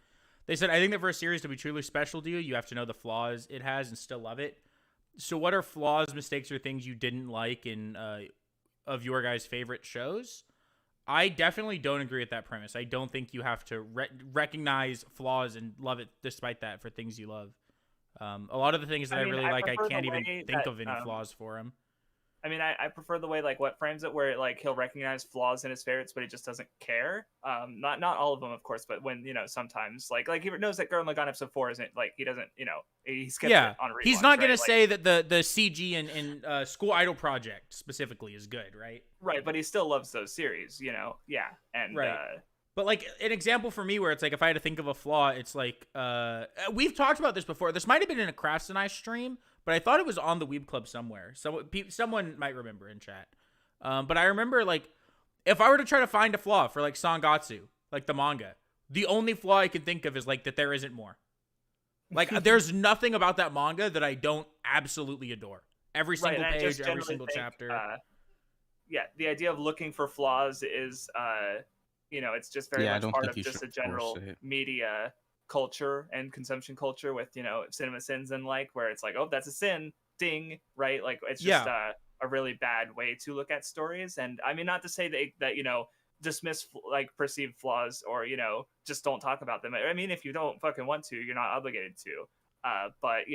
they said, I think that for a series to be truly special to you, you have to know the flaws it has and still love it. So what are flaws, mistakes, or things you didn't like in of your guys' favorite shows? I definitely don't agree with that premise. I don't think you have to recognize flaws and love it despite that for things you love. A lot of the things that I really like, I can't even think of any flaws for them. I mean, I prefer the way like what frames it, where like he'll recognize flaws in his favorites, but he just doesn't care. Not all of them, of course, but when sometimes like he knows that Gurren Lagann episode 4 isn't like he doesn't he skips it on rewatch. He's not gonna right? say that the CG in School Idol Project specifically is good, right? Right, but he still loves those series, yeah, and right. But like an example for me where it's like if I had to think of a flaw, it's like we've talked about this before. This might have been in a Crafts and I stream, but I thought it was on the Weeb Club somewhere. So someone might remember in chat. But I remember like if I were to try to find a flaw for like Sangatsu, like the manga, the only flaw I can think of is like that there isn't more. Like there's nothing about that manga that I don't absolutely adore. Every single page, every single chapter. Yeah, the idea of looking for flaws is it's just very much part of just a general media culture and consumption culture with cinema sins and like where it's like, oh, that's a sin, ding, right? Like it's just a really bad way to look at stories. And I mean, not to say that dismiss like perceived flaws or just don't talk about them. I mean, if you don't fucking want to, you're not obligated to. But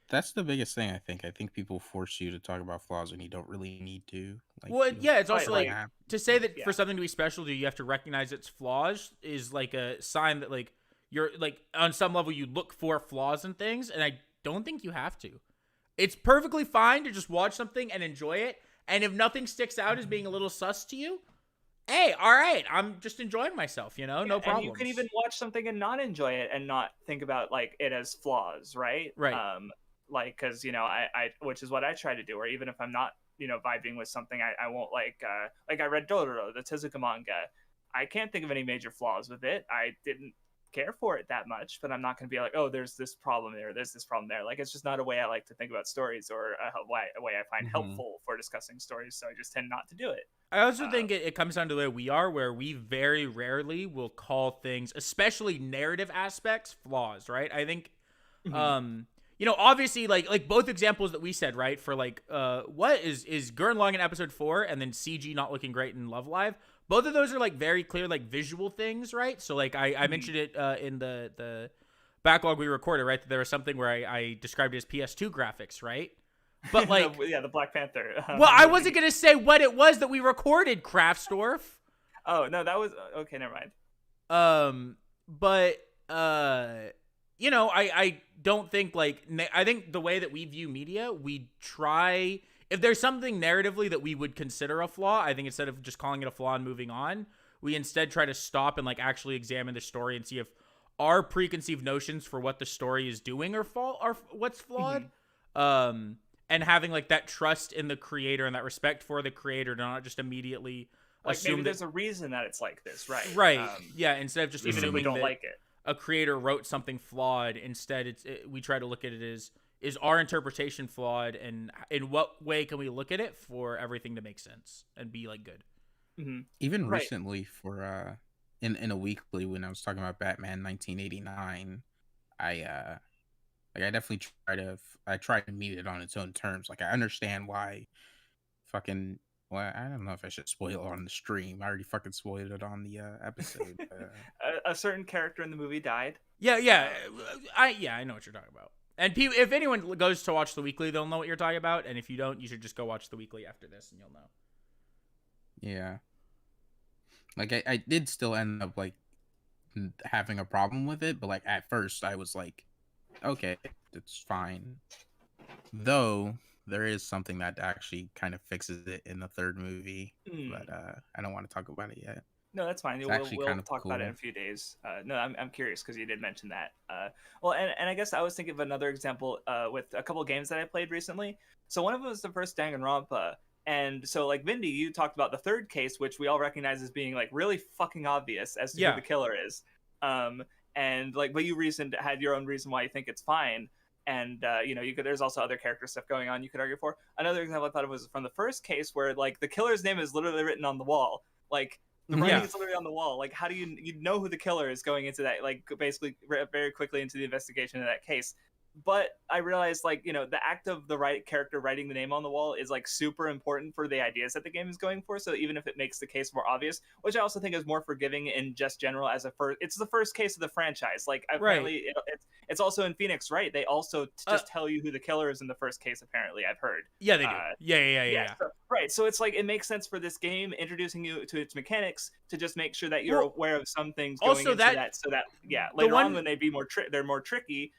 that's the biggest thing. I think people force you to talk about flaws when you don't really need to. Like, well, yeah, it's also like to say that for something to be special to you, you have to recognize its flaws is like a sign that like you're like on some level you look for flaws in things, and I don't think you have to. It's perfectly fine to just watch something and enjoy it, and if nothing sticks out as being a little sus to you, hey, all right, I'm just enjoying myself, no problem. And you can even watch something and not enjoy it and not think about like it as flaws, right? Right. like, because I which is what I try to do, or even if I'm not vibing with something, I won't like I read Dororo, the Tezuka manga. I can't think of any major flaws with it. I didn't care for it that much, but I'm not going to be like, oh, there's this problem there, there's this problem there. Like, it's just not a way I like to think about stories, or a way I find helpful for discussing stories, so I just tend not to do it. I also think it comes down to the way we are, where we very rarely will call things, especially narrative aspects, flaws, right? I think obviously like both examples that we said, right, for like what is Gurren Lagann in episode 4 and then CG not looking great in Love Live. Both of those are like very clear like visual things, right? So like I mentioned it in the backlog we recorded, right? That there was something where I described it as PS2 graphics, right? But like the Black Panther. Well, I wasn't gonna say what it was that we recorded, Craftsdwarf. Oh no, that was okay. Never mind. But I don't think like I think the way that we view media, we try. If there's something narratively that we would consider a flaw, I think instead of just calling it a flaw and moving on, we instead try to stop and like actually examine the story and see if our preconceived notions for what the story is doing are what's flawed. And having like that trust in the creator and that respect for the creator to not just immediately like assume maybe there's a reason that it's like this, right? Right. Yeah. Instead of just even assuming if we don't that like it, a creator wrote something flawed. Instead, we try to look at it as, is our interpretation flawed, and in what way can we look at it for everything to make sense and be like good. Even recently for in a weekly when I was talking about Batman 1989, I definitely try to meet it on its own terms. Like, I understand why fucking, well, I don't know if I should spoil it on the stream. I already fucking spoiled it on the episode. A certain character in the movie died. Yeah. I know what you're talking about. And if anyone goes to watch the weekly, they'll know what you're talking about. And if you don't, you should just go watch the weekly after this, and you'll know. Yeah. Like, I did still end up like having a problem with it, but like at first I was like, okay, it's fine. Though there is something that actually kind of fixes it in the third movie, but I don't want to talk about it yet. No, that's fine. We'll talk about it in a few days. No, I'm curious because you did mention that. Well, and I guess I was thinking of another example with a couple of games that I played recently. So one of them was the first Danganronpa. And so, like, Vindy, you talked about the third case, which we all recognize as being, like, really fucking obvious as to who the killer is. And, like, but you had your own reason why you think it's fine. And, there's also other character stuff going on you could argue for. Another example I thought of was from the first case where, like, the killer's name is literally written on the wall. Like, the writing is literally on the wall. Like, how do you know who the killer is going into that, like, basically very quickly into the investigation of that case? But I realized, like, the act of the character writing the name on the wall is, like, super important for the ideas that the game is going for. So even if it makes the case more obvious, which I also think is more forgiving in just general as it's the first case of the franchise. Like, apparently it's also in Phoenix, right? They also just tell you who the killer is in the first case, apparently, I've heard. Yeah, they do. Yeah. So, right. So it's like, it makes sense for this game introducing you to its mechanics to just make sure that you're aware of some things going into that. So that, later on when they be they're more tricky.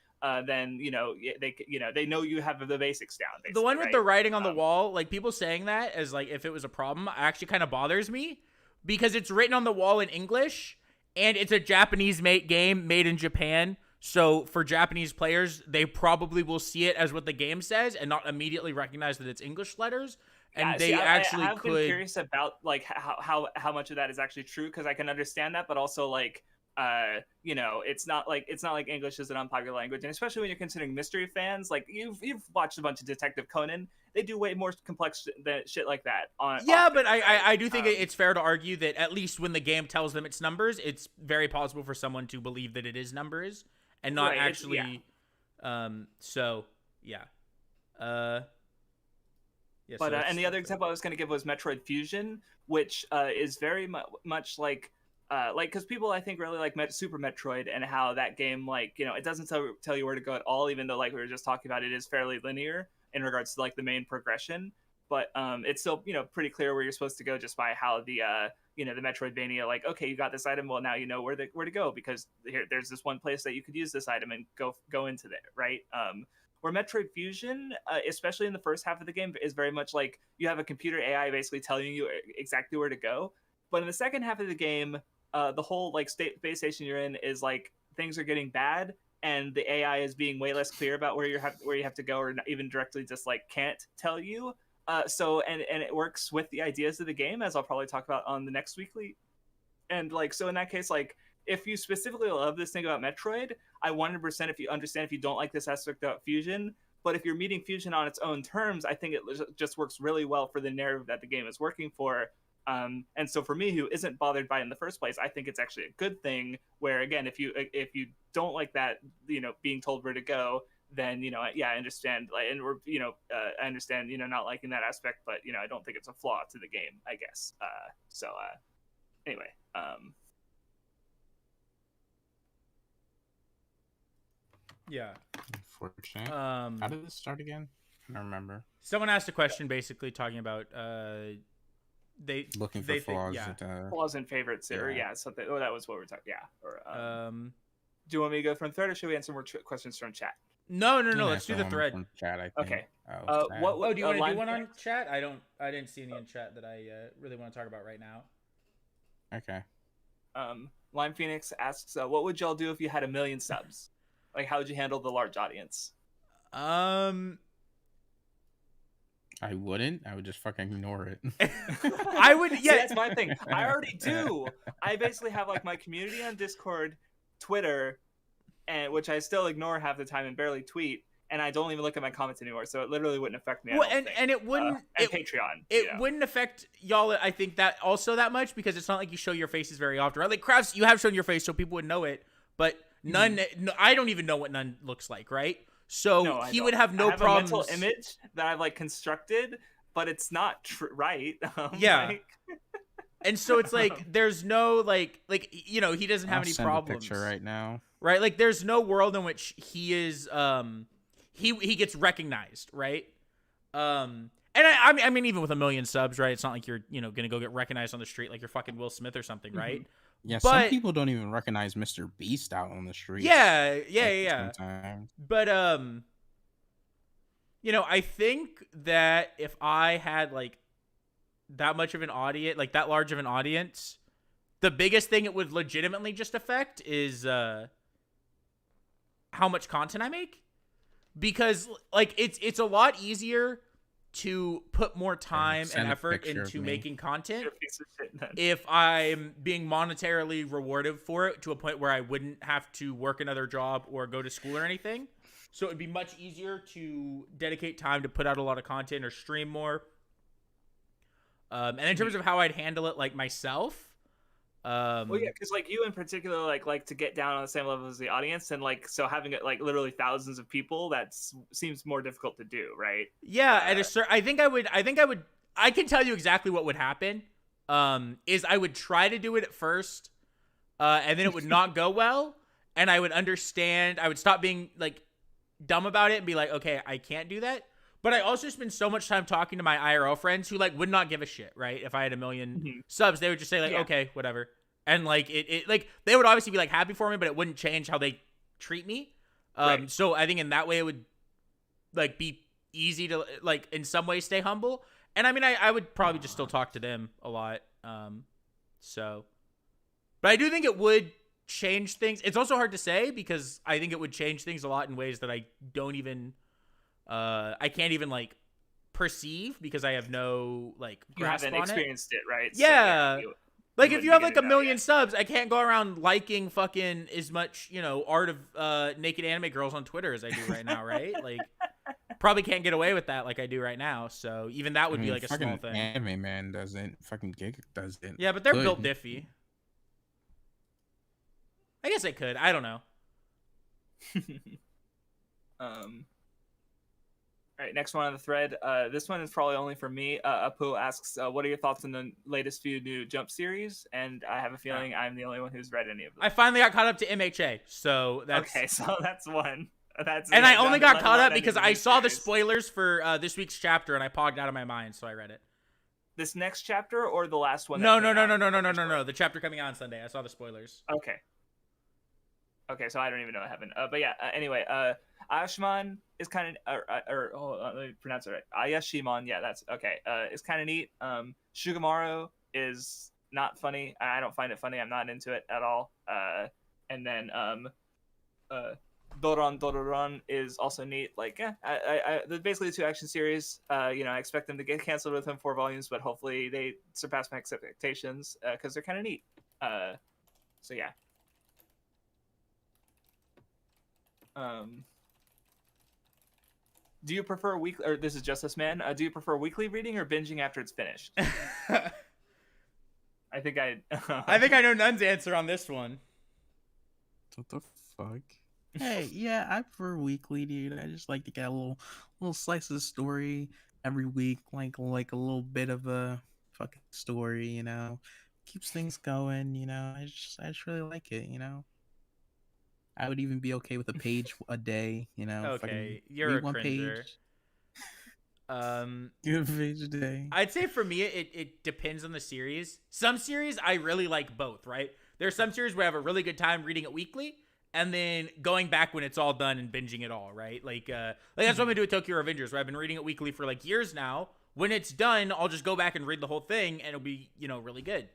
Then they know you have the basics down. The one with the writing on the wall, like, people saying that as like if it was a problem, actually kind of bothers me because it's written on the wall in English and it's a Japanese game made in Japan. So for Japanese players, they probably will see it as what the game says and not immediately recognize that it's English letters. And I've been curious about like how much of that is actually true, because I can understand that, but also like. It's not like English is an unpopular language, and especially when you're considering mystery fans, like you've watched a bunch of Detective Conan, they do way more complex shit like that. But I do think it's fair to argue that at least when the game tells them it's numbers, it's very possible for someone to believe that it is numbers and not actually. So yeah. Yeah. But and the other example I was going to give was Metroid Fusion, which is very much like because people I think really like Super Metroid, and how that game, like, it doesn't tell you where to go at all, even though, like we were just talking about, it is fairly linear in regards to like the main progression, but it's still pretty clear where you're supposed to go just by how the the Metroidvania, like, okay, you got this item, well now you know where to go, because there's this one place that you could use this item and go into there, right? Where Metroid Fusion, especially in the first half of the game, is very much like you have a computer AI basically telling you exactly where to go, but in the second half of the game, the whole like base station you're in is like things are getting bad, and the AI is being way less clear about where you have to go, or not even directly just like can't tell you. So it works with the ideas of the game, as I'll probably talk about on the next weekly. And like, so in that case, like, if you specifically love this thing about Metroid, I 100% if you don't like this aspect about Fusion. But if you're meeting Fusion on its own terms, I think it just works really well for the narrative that the game is working for. And so for me, who isn't bothered by it in the first place, I think it's actually a good thing. Where again, if you don't like that, being told where to go, then I understand. Like, and I understand not liking that aspect, but I don't think it's a flaw to the game, I guess. Anyway. Yeah. Unfortunate. How did this start again? I don't remember. Someone asked a question basically talking about they looking for flaws. Flaws and favorites, or something. Oh, that was what we're talking. Yeah. Or do you want me to go from thread, or should we answer more questions from chat? No. Let's do the thread. From chat, I think. Okay. What do you want to do one on chat? I didn't see any in chat that I really want to talk about right now. Okay. Lime Phoenix asks, what would y'all do if you had 1 million subs? Like, how would you handle the large audience? I wouldn't. I would just fucking ignore it. I would. Yeah, see, that's my thing. I already do. I basically have like my community on Discord, Twitter, and which I still ignore half the time and barely tweet. And I don't even look at my comments anymore, so it literally wouldn't affect me. Well, and it wouldn't. And Patreon. It wouldn't affect y'all. I think that also that much, because it's not like you show your faces very often, right? Like Crafts, you have shown your face, so people would know it, but none. No, I don't even know what none looks like, right? So he would have no problems. A mental image that I've like constructed, but it's not right. Yeah. And so it's like there's no like he doesn't have any problems. A picture right now. Right? Like there's no world in which he is he gets recognized, right? And I mean even with 1 million subs, right? It's not like you're gonna go get recognized on the street like you're fucking Will Smith or something, right? Mm-hmm. Yeah, but some people don't even recognize Mr. Beast out on the street. Yeah. But I think that if I had like that much of an audience, like that large of an audience, the biggest thing it would legitimately just affect is how much content I make. Because like it's a lot easier to put more time and effort into making content if I'm being monetarily rewarded for it to a point where I wouldn't have to work another job or go to school or anything. So it'd be much easier to dedicate time to put out a lot of content or stream more. And in terms of how I'd handle it, like myself, well, yeah, because like you in particular, like to get down on the same level as the audience, and like so having it like literally thousands of people, that seems more difficult to do, right? Yeah, I think I would. I can tell you exactly what would happen. Is I would try to do it at first, and then it would not go well, and I would understand. I would stop being like dumb about it and be like, okay, I can't do that. But I also spend so much time talking to my IRL friends who like would not give a shit, right? If I had 1 million subs, they would just say like, okay, whatever. And like it like they would obviously be like happy for me, but it wouldn't change how they treat me. Right. So I think in that way it would like be easy to like in some ways stay humble. And I mean I would probably just still talk to them a lot. But I do think it would change things. It's also hard to say because I think it would change things a lot in ways that I don't even I can't even like perceive because I have no like grasp you haven't experienced it, right? Yeah. So, like if you have like 1 million subs, I can't go around liking fucking as much, art of naked anime girls on Twitter as I do right now, right? Like probably can't get away with that like I do right now. So even that would be like a small thing. Anime man doesn't, fucking Gig doesn't. Yeah, but they're built diffy. I guess I could. I don't know. All right, next one on the thread. This one is probably only for me. Apu asks, what are your thoughts on the latest few new Jump series? And I have a feeling I'm the only one who's read any of them. I finally got caught up to MHA, so that's... Okay, so that's one. I only got caught up because I saw the spoilers for this week's chapter, and I pogged out of my mind, so I read it. This next chapter or the last one? No. The chapter coming out on Sunday. I saw the spoilers. Okay, so I don't even know what happened. But yeah, anyway, Ashman is kind of, let me pronounce it right. Ayashimon, yeah, that's okay. It's kind of neat. Shugamaru is not funny. I don't find it funny. I'm not into it at all. And then Doron is also neat. Like, there's basically 2 action series. You know, I expect them to get canceled within 4 volumes, but hopefully they surpass my expectations because they're kind of neat. So yeah. Do you prefer weekly? Or this is Justice Man. Do you prefer weekly reading or binging after it's finished? I think I know Nun's answer on this one. What the fuck? Hey, yeah, I prefer weekly, dude. I just like to get a little slice of the story every week, like a little bit of a fucking story, you know. Keeps things going, you know. I just really like it, you know. I would even be okay with a page a day, you know. Okay, you're a one cringer. page. Give a page a day. I'd say for me, it depends on the series. Some series I really like both, right? There are some series where I have a really good time reading it weekly, and then going back when it's all done and binging it all, right? Like that's what I'm gonna do with Tokyo Revengers, where I've been reading it weekly for like years now. When it's done, I'll just go back and read the whole thing, and it'll be, you know, really good.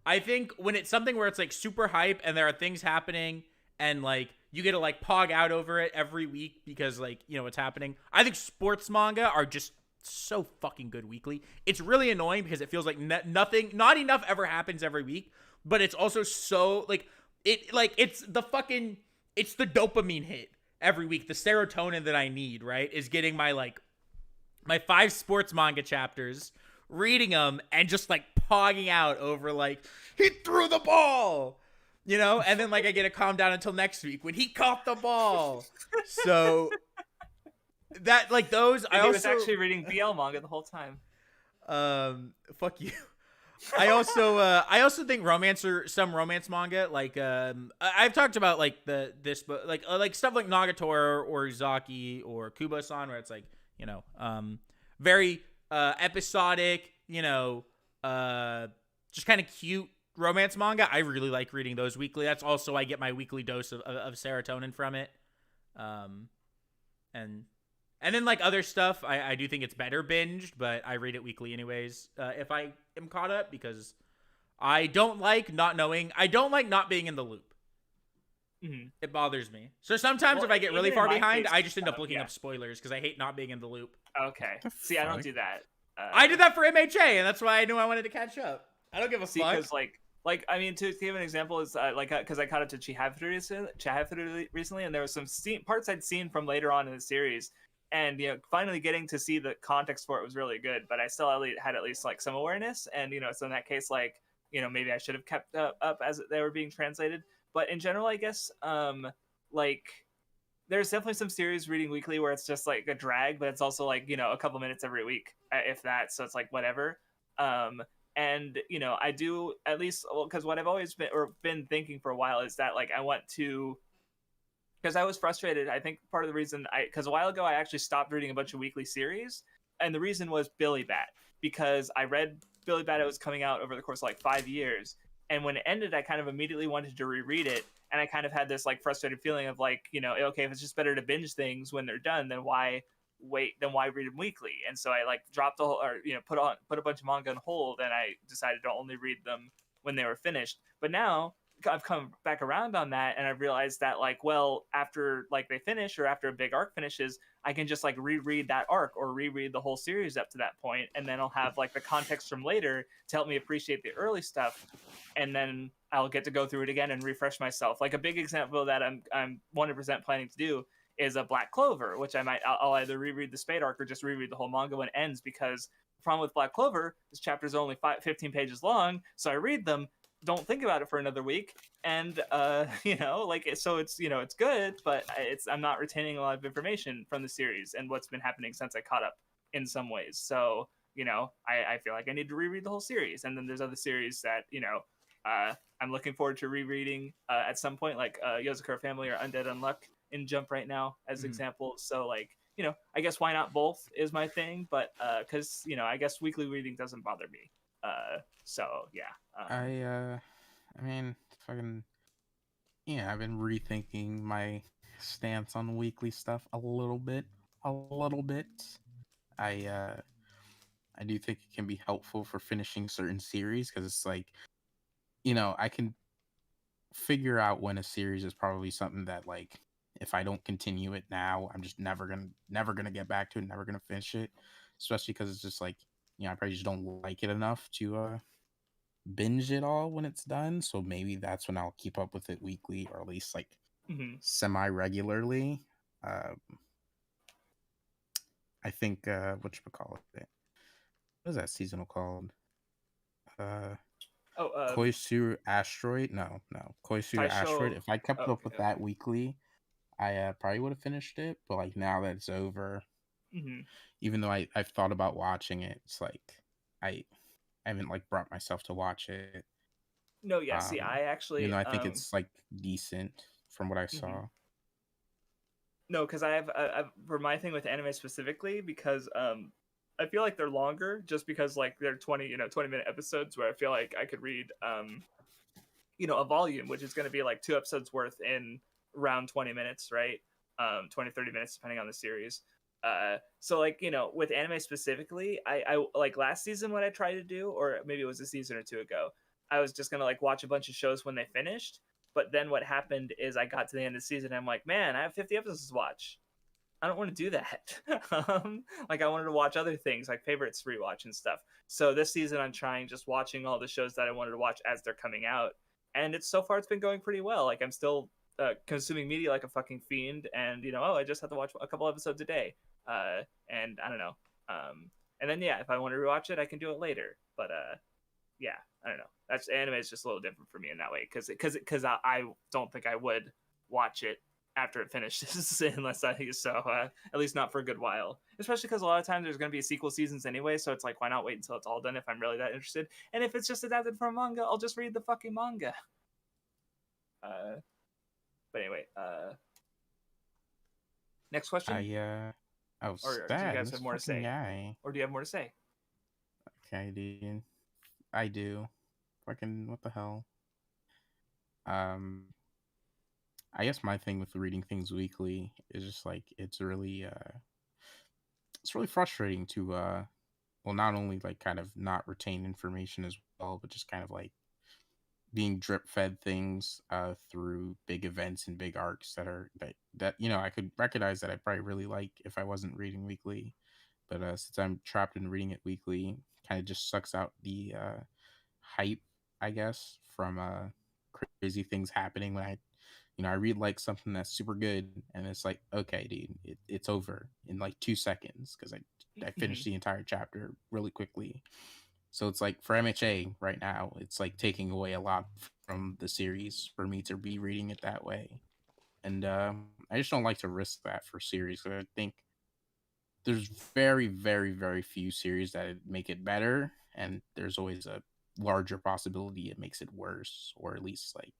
I think when it's something where it's like super hype and there are things happening and like you get to like pog out over it every week because like, you know, what's happening. I think sports manga are just so fucking good weekly. It's really annoying because it feels like not enough ever happens every week, but it's also so like it's the dopamine hit every week. The serotonin that I need, right, is getting my 5 sports manga chapters, reading them, and just like pogging out over like, he threw the ball, you know, and then like I get to calm down until next week when he caught the ball. So that like those, and I was actually reading BL manga the whole time. Fuck you. I also think some romance manga, like I've talked about like this, but like stuff like Nagatoro or Uzaki or Kubo-san, where it's like, you know, very episodic, you know, just kind of cute romance manga. I really like reading those weekly. That's also I get my weekly dose of serotonin from it. And then like other stuff, I do think it's better binged, but I read it weekly anyways. If I am caught up, because I don't like not being in the loop. Mm-hmm. It bothers me. So sometimes if I get really far behind, I just end up looking yeah. up spoilers because I hate not being in the loop. Okay. See, I don't do that. I did that for MHA, and that's why I knew I wanted to catch up. I don't give a fuck. Because like I mean, to give an example is because I caught up to Chihayafuru recently, and there was some parts I'd seen from later on in the series, and you know, finally getting to see the context for it was really good. But I still had at least like some awareness, and you know, so in that case, like, you know, maybe I should have kept up as they were being translated. But in general, I guess like there's definitely some series reading weekly where it's just like a drag, but it's also like, you know, a couple minutes every week, if that. So it's like whatever. And you know, I do at least, because what I've always been thinking for a while is that like I want to, because I was frustrated. I think part of the reason because a while ago I actually stopped reading a bunch of weekly series, and the reason was Billy Bat, because I read Billy Bat, it was coming out over the course of like 5 years, and when it ended, I kind of immediately wanted to reread it, and I kind of had this like frustrated feeling of like, you know, okay, if it's just better to binge things when they're done, then why read them weekly? And so I like dropped put a bunch of manga on hold, and I decided to only read them when they were finished. But now I've come back around on that, and I've realized that like, well, after like they finish, or after a big arc finishes, I can just like reread that arc or reread the whole series up to that point, and then I'll have like the context from later to help me appreciate the early stuff, and then I'll get to go through it again and refresh myself. Like a big example that I'm 100% planning to do is a Black Clover, which I'll either reread the Spade arc or just reread the whole manga when it ends, because the problem with Black Clover is chapters are only 15 pages long, so I read them, don't think about it for another week, and you know, like, so it's, you know, it's good, but I'm not retaining a lot of information from the series and what's been happening since I caught up in some ways. So, you know, I feel like I need to reread the whole series. And then there's other series that, you know, I'm looking forward to rereading at some point, like Yozakura Family or Undead Unluck in Jump right now as examples. So like, you know, I guess why not both is my thing, but because, you know, I guess weekly reading doesn't bother me. So yeah. I mean, fucking, yeah, I've been rethinking my stance on weekly stuff a little bit. I do think it can be helpful for finishing certain series, because it's like, you know, I can figure out when a series is probably something that like if I don't continue it now, I'm just never gonna get back to it, never gonna finish it. Especially because it's just like, I probably just don't like it enough to binge it all when it's done. So maybe that's when I'll keep up with it weekly, or at least like Mm-hmm. semi regularly. I think whatchamacallit it. What is that seasonal called? Koisuru Asteroid? No. Koisuru Asteroid. Taisho. If I kept Oh, up with that weekly, I probably would have finished it. But like now that it's over, Mm-hmm. even though I've thought about watching it, it's like I haven't like brought myself to watch it. No, yeah. See, I Even actually though I think it's like decent from what I mhm. saw. No, because I've for my thing with anime specifically, because I feel like they're longer just because like they're 20-minute episodes where I feel like I could read a volume, which is going to be like 2 episodes worth in around 20 minutes, right? 20-30 minutes depending on the series. So like, with anime specifically, I like last season what I tried to do, or maybe it was a season or two ago, I was just gonna like watch a bunch of shows when they finished. But then what happened is I got to the end of the season and I'm like, man, I have 50 episodes to watch. I don't want to do that. Like I wanted to watch other things like favorites rewatch and stuff. So this season I'm trying just watching all the shows that I wanted to watch as they're coming out, and it's been going pretty well. Like I'm still consuming media like a fucking fiend, and I just have to watch a couple episodes a day. And I don't know. And then yeah, if I want to rewatch it, I can do it later. But yeah, I don't know. That's anime is just a little different for me in that way because I don't think I would watch it after it finishes unless at least not for a good while, especially because a lot of times there's going to be sequel seasons anyway, so it's like why not wait until it's all done if I'm really that interested, and if it's just adapted from manga I'll just read the fucking manga. But anyway, next question. Oh, Or do you sad. guys This have more to fucking say, guy. or do you have more to say? Okay, dude. I do. Fucking what the hell? Um, I guess my thing with reading things weekly is just like it's really frustrating to well, not only like kind of not retain information as well, but just kind of like being drip fed things through big events and big arcs that I could recognize that I probably really like if I wasn't reading weekly, but since I'm trapped in reading it weekly, kind of just sucks out the hype, I guess, from crazy things happening when I read like something that's super good and it's like, okay, dude, it's over in like 2 seconds because I Mm-hmm. finished the entire chapter really quickly. So it's like for MHA right now, it's like taking away a lot from the series for me to be reading it that way. And I just don't like to risk that for series. I think there's very, very, very few series that make it better, and there's always a larger possibility it makes it worse, or at least like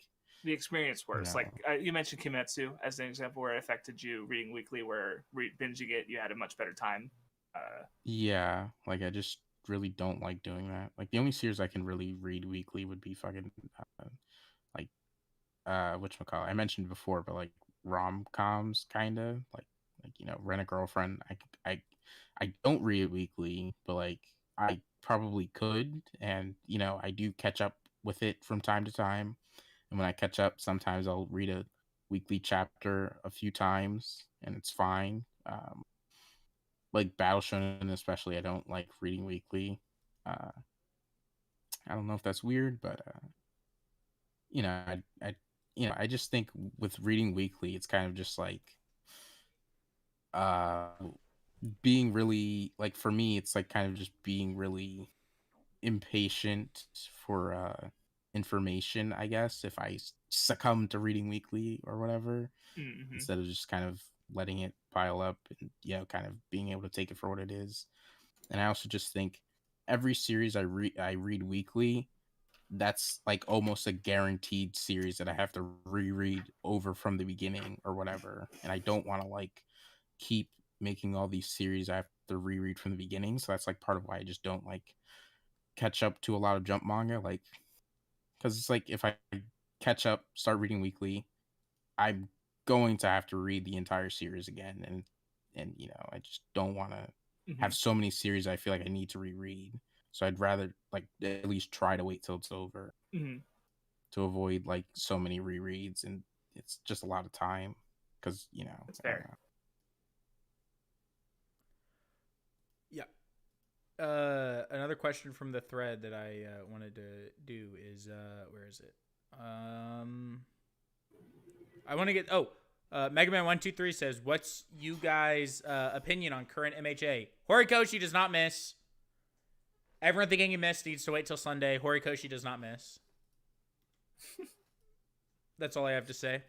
The experience you worse. know, Like you mentioned Kimetsu as an example where it affected you reading weekly, where binging it you had a much better time. yeah, like I just really don't like doing that. Like the only series I can really read weekly would be fucking like whatchamacallit, I mentioned before, but like rom-coms kind of like Rent a Girlfriend. I don't read it weekly, but like I probably could, and I do catch up with it from time to time. And when I catch up, sometimes I'll read a weekly chapter a few times and it's fine. Like Battle Shonen especially, I don't like reading weekly. uh I don't know if that's weird, but I just think with reading weekly, it's kind of just like uh being really like for me, it's like kind of just being really impatient for information, I guess, if I succumb to reading weekly or whatever, Mm-hmm. instead of just kind of letting it pile up and kind of being able to take it for what it is. And I also just think every series I read weekly, that's like almost a guaranteed series that I have to reread over from the beginning or whatever. And I don't want to like keep making all these series I have to reread from the beginning. So that's like part of why I just don't like catch up to a lot of jump manga. Like, because it's like if I catch up, start reading weekly, I'm going to have to read the entire series again. And I just don't want to Mm-hmm. have so many series I feel like I need to reread. So I'd rather like at least try to wait till it's over. Mm-hmm. to avoid like so many rereads, and it's just a lot of time because It's fair. Yeah. Another question from the thread that I wanted to do is where is it? I want to get Mega Man 123 says, "What's you guys' opinion on current MHA? Horikoshi does not miss. Everyone thinking he missed needs to wait till Sunday. Horikoshi does not miss. That's all I have to say."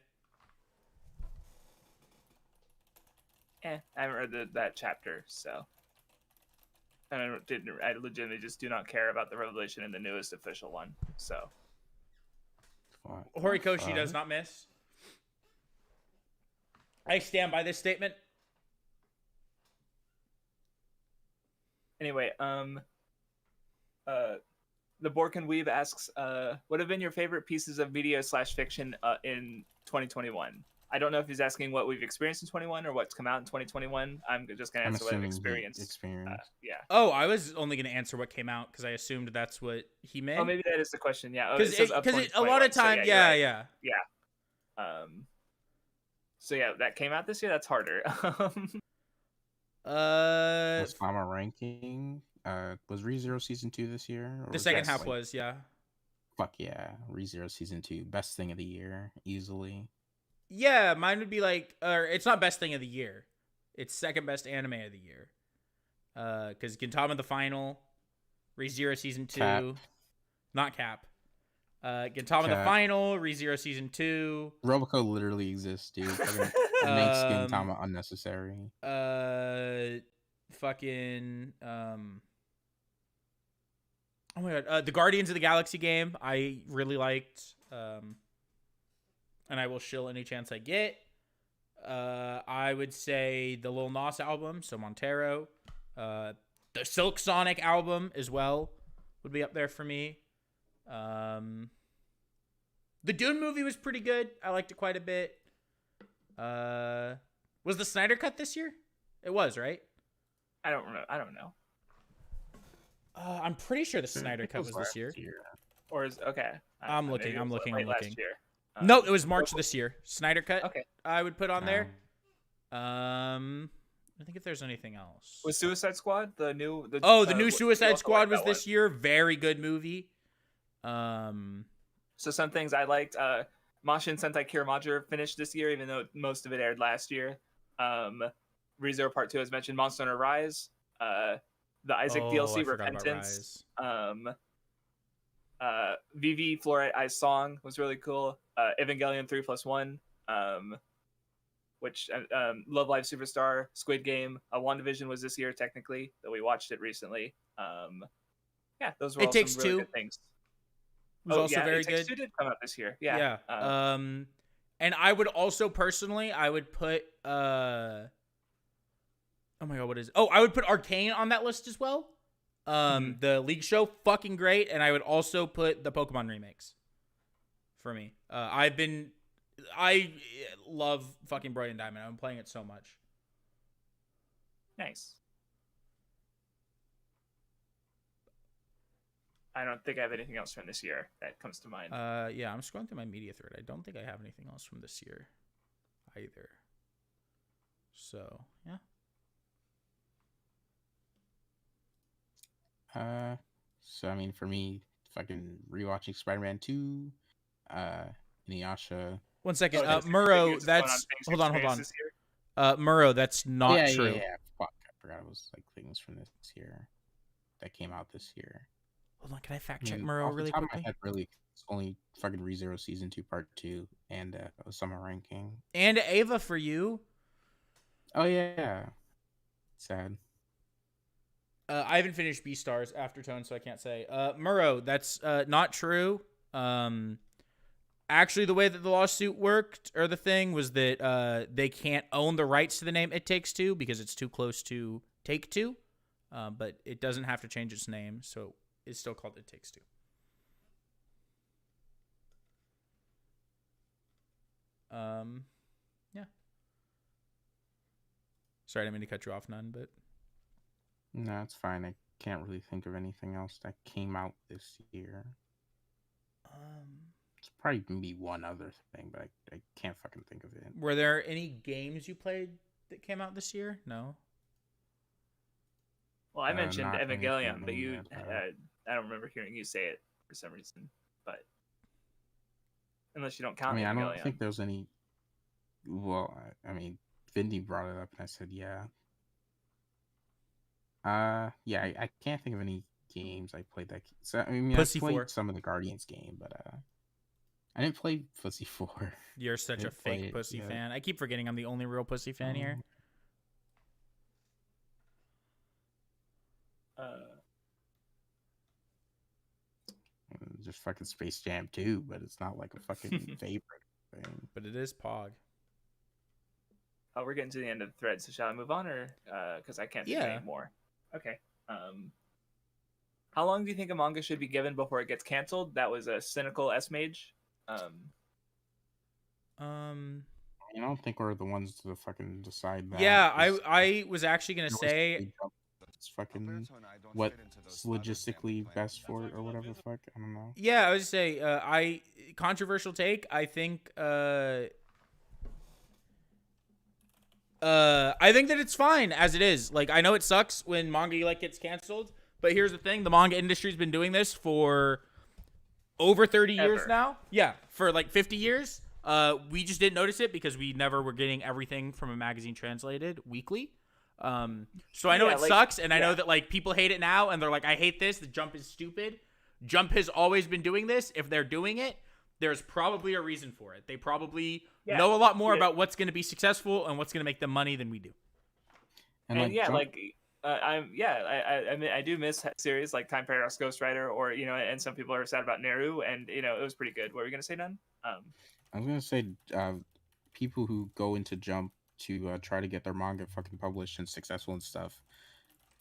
I haven't read that chapter, so I legitimately just do not care about the revelation in the newest official one. So Horikoshi does not miss. I stand by this statement. Anyway, the Borkin Weeb asks, what have been your favorite pieces of media / fiction in 2021? I don't know if he's asking what we've experienced in 21 or what's come out in 2021. I'm just going to answer what I've experienced. Yeah. Oh, I was only going to answer what came out because I assumed that's what he meant. Oh, maybe that is the question. Yeah. Because a lot of time, so yeah. So yeah, that came out this year. That's harder. Summer ranking. Was ReZero season 2 this year? The second half was, yeah. Fuck yeah, ReZero season 2, best thing of the year, easily. Yeah, mine would be like, or it's not best thing of the year. It's second best anime of the year. Because Gintama the Final, ReZero season 2, Cap. not Cap. Gintama the Final, ReZero season 2. Roboco literally exists, dude. It makes Gintama unnecessary. Oh my god, the Guardians of the Galaxy game I really liked. And I will shill any chance I get. I would say the Lil Nas album, so Montero. The Silk Sonic album as well would be up there for me. The Dune movie was pretty good. I liked it quite a bit. Was the Snyder Cut this year? It was, right? I don't know. I'm pretty sure the Snyder Cut was this year. Or is okay. I'm looking. Last year. No, it was March this year. Snyder Cut. Okay. I would put on there. I think if there's anything else. Was Suicide Squad the new? The new Suicide Squad was this year. Very good movie. So some things I liked. Mashin Sentai Kiramager finished this year, even though most of it aired last year. ReZero Part 2, as mentioned. Monster Hunter Rise. The Isaac DLC Repentance. VV Fluorite Ice Song was really cool. Evangelion 3+1, which Love Live Superstar, Squid Game, WandaVision was this year technically, though we watched it recently. Yeah, those were all some really good things. Was also very good. It did come out this year. Yeah. And I would also personally, I would put oh my god, what is it? Oh, I would put Arcane on that list as well. The League show, fucking great, and I would also put the Pokemon remakes for me. I love fucking Brilliant Diamond. I'm playing it so much. Nice. I don't think I have anything else from this year that comes to mind. Yeah, I'm scrolling through my media thread. I don't think I have anything else from this year either. So, yeah. So I mean, for me, fucking rewatching Spider-Man 2, Inuyasha. 1 second, Murrow. That's hold on. Murrow, that's not true. Yeah. Fuck, I forgot it was like things from this year that came out this year. Hold on, can I fact check Murrow really quickly? I had really it's only fucking ReZero season 2 part 2 and summer ranking and Ava for you. Oh yeah, sad. I haven't finished Beastars Aftertone, so I can't say. Murrow, that's not true. Actually, the way that the lawsuit worked, or the thing, was that they can't own the rights to the name It Takes Two because it's too close to Take Two. But it doesn't have to change its name, so it's still called It Takes Two. Yeah. Sorry, I didn't mean to cut you off, Nun, but... No, it's fine. I can't really think of anything else that came out this year. probably be one other thing, but I can't fucking think of it. Were there any games you played that came out this year? No. Well, I mentioned Not anything Evangelion, but new you, yet, I don't remember hearing you say it for some reason. But unless you don't I count mean, I Evangelion. don't think there's any. Well, I mean, Vindy brought it up, and I said, yeah. Yeah, I can't think of any games I played that. So I mean, Pussy I played 4. some of the Guardians game, but I didn't play Pussy 4. You're such a didn't play fake it pussy yet. fan. I keep forgetting I'm the only real pussy fan here. Just fucking Space Jam 2, but it's not like a fucking favorite thing. But it is Pog. Oh, we're getting to the end of the thread, so shall I move on, or because I can't think of any more? Okay. How long do you think a manga should be given before it gets canceled? That was a cynical S-Mage. I don't think we're the ones to fucking decide that. Yeah, I was actually gonna say it's fucking what's logistically best for it or whatever the fuck. I don't know. Yeah, I was say I controversial take. I think that it's fine as it is. Like, I know it sucks when manga like gets canceled, but here's the thing: the manga industry's been doing this for over 30 years now. Yeah, for like 50 years. We just didn't notice it because we never were getting everything from a magazine translated weekly. So I know it sucks, and I know that like people hate it now, and they're like, I hate this. The Jump is stupid. Jump has always been doing this. If they're doing it, there's probably a reason for it. They probably know a lot more about what's going to be successful and what's going to make them money than we do. And like, I do miss series like Time Paradox Ghost Rider, or and some people are sad about Neru, and it was pretty good. What were you gonna say, Nun? I was gonna say, people who go into Jump to try to get their manga fucking published and successful and stuff,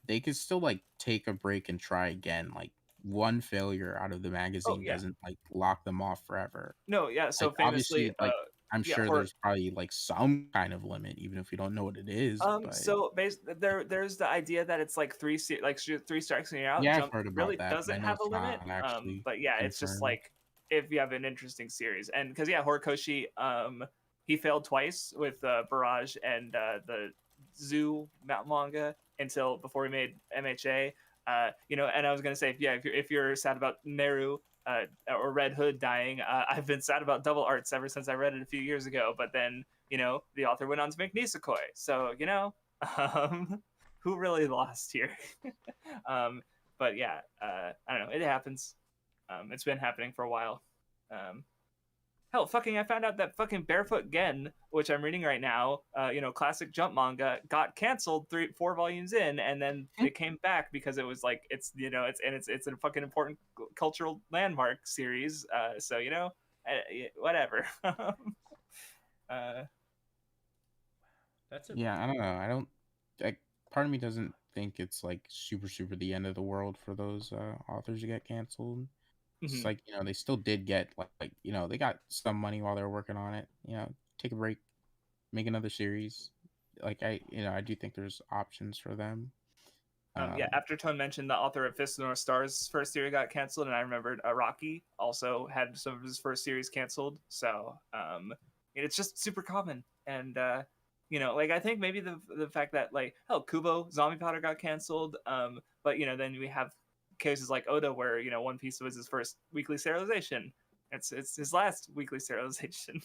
they could still like take a break and try again. Like, one failure out of the magazine doesn't like lock them off forever. No, yeah. So like, famously, obviously, like I'm sure there's probably like some kind of limit, even if we don't know what it is. But... So there's the idea that it's like three strikes and you're out. Yeah, Jump I've heard about really that. doesn't have a limit. But yeah, it's just like if you have an interesting series, and because Horikoshi, he failed twice with Barrage and the Zoo manga until before he made MHA. And I was gonna say, if you're sad about Neru or Red Hood dying, I've been sad about Double Arts ever since I read it a few years ago. But then the author went on to make Nisekoi, so who really lost here? But yeah, I don't know. It happens. It's been happening for a while. Hell, I found out that fucking Barefoot Gen, which I'm reading right now, classic Jump manga, got canceled 4 volumes in, and then it came back because it was like it's a fucking important cultural landmark series. So whatever. That's I don't know. Part of me doesn't think it's like super the end of the world for those authors to get canceled. It's like, they still did get like they got some money while they were working on it. Take a break, make another series. Like, I do think there's options for them. Aftertone mentioned the author of Fist of the North Star's first series got canceled, and I remembered Araki also had some of his first series canceled. So it's just super common. And I think maybe the fact that Kubo Zombie Powder got canceled, but then we have cases like Oda where One Piece was his first weekly serialization. It's his last weekly serialization.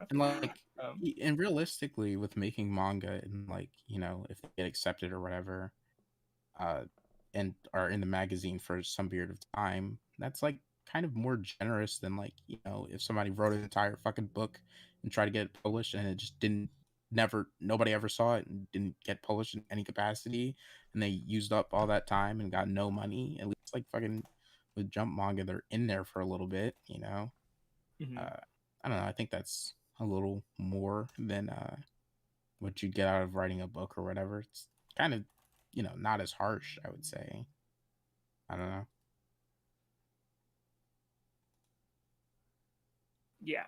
And and realistically, with making manga and if they get accepted or whatever, and are in the magazine for some period of time, that's like kind of more generous than if somebody wrote an entire fucking book and tried to get it published and it just nobody ever saw it and didn't get published in any capacity, and they used up all that time and got no money. At least fucking with Jump manga, they're in there for a little bit. I don't know. I think that's a little more than what you get out of writing a book or whatever. It's kind of not as harsh, I would say. I don't know. Yeah.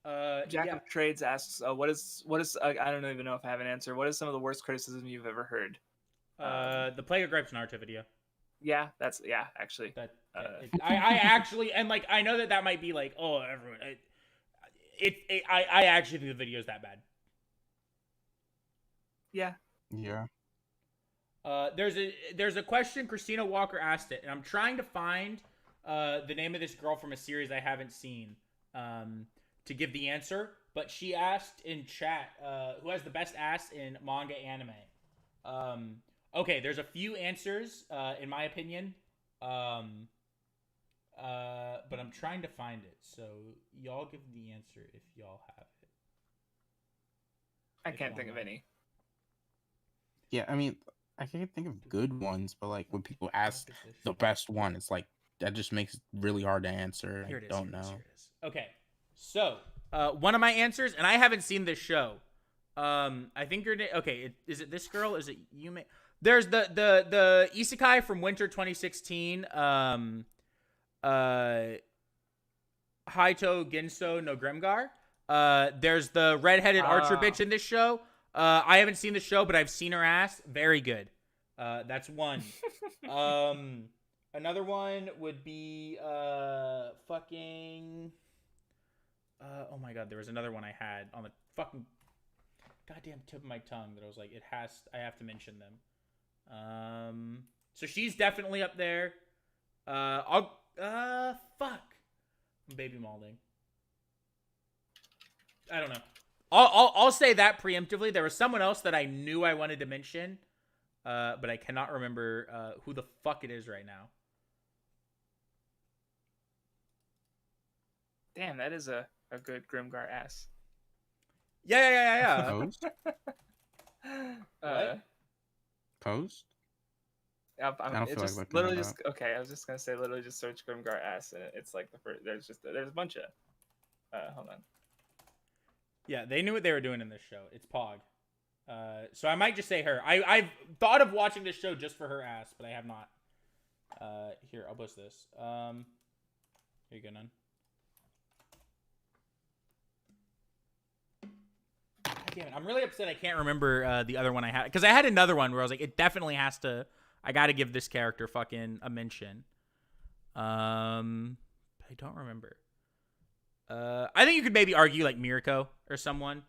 Jack Yeah. of Trades asks, what is I don't even know if I have an answer. What is some of the worst criticism you've ever heard? The Plague of Gripes Naruto video. Yeah, actually. That I actually, and like I know that might be like, oh, everyone. I actually think the video is that bad. Yeah. Yeah. There's a question Christina Walker asked it, and I'm trying to find the name of this girl from a series I haven't seen to give the answer. But she asked in chat, who has the best ass in manga anime? Okay, there's a few answers in my opinion, but I'm trying to find it. So y'all give the answer if y'all have it. I can't think of any. Yeah, I mean, I can't think of good ones, but like when people ask the best one, it's like that just makes it really hard to answer. Here it is. Don't Here know. it is. Okay, so one of my answers, and I haven't seen this show. I think you're okay. Is it this girl? Is it Yume? There's the isekai from Winter 2016. Haito Ginso no Grimgar. There's the redheaded archer bitch in this show. I haven't seen the show, but I've seen her ass. Very good. That's one. Another one would be fucking. Oh my god, there was another one I had on the fucking goddamn tip of my tongue that I was like, I have to mention them. So she's definitely up there. Fuck. I'm baby malding. I don't know. I'll say that preemptively. There was someone else that I knew I wanted to mention, but I cannot remember who the fuck it is right now. Damn, that is a good Grimgar ass. Yeah. Post? What? Post? I don't feel like looking literally that just okay. I was just gonna say literally just search Grimgar ass, and it's like the first. There's a bunch of. Hold on. Yeah, they knew what they were doing in this show. It's Pog. So I might just say her. I've thought of watching this show just for her ass, but I have not. Here, I'll post this. Here you go, Nun. God damn it. I'm really upset I can't remember the other one I had. Because I had another one where I was like, it definitely has to... I gotta give this character fucking a mention. I don't remember. I think you could maybe argue like Mirko or someone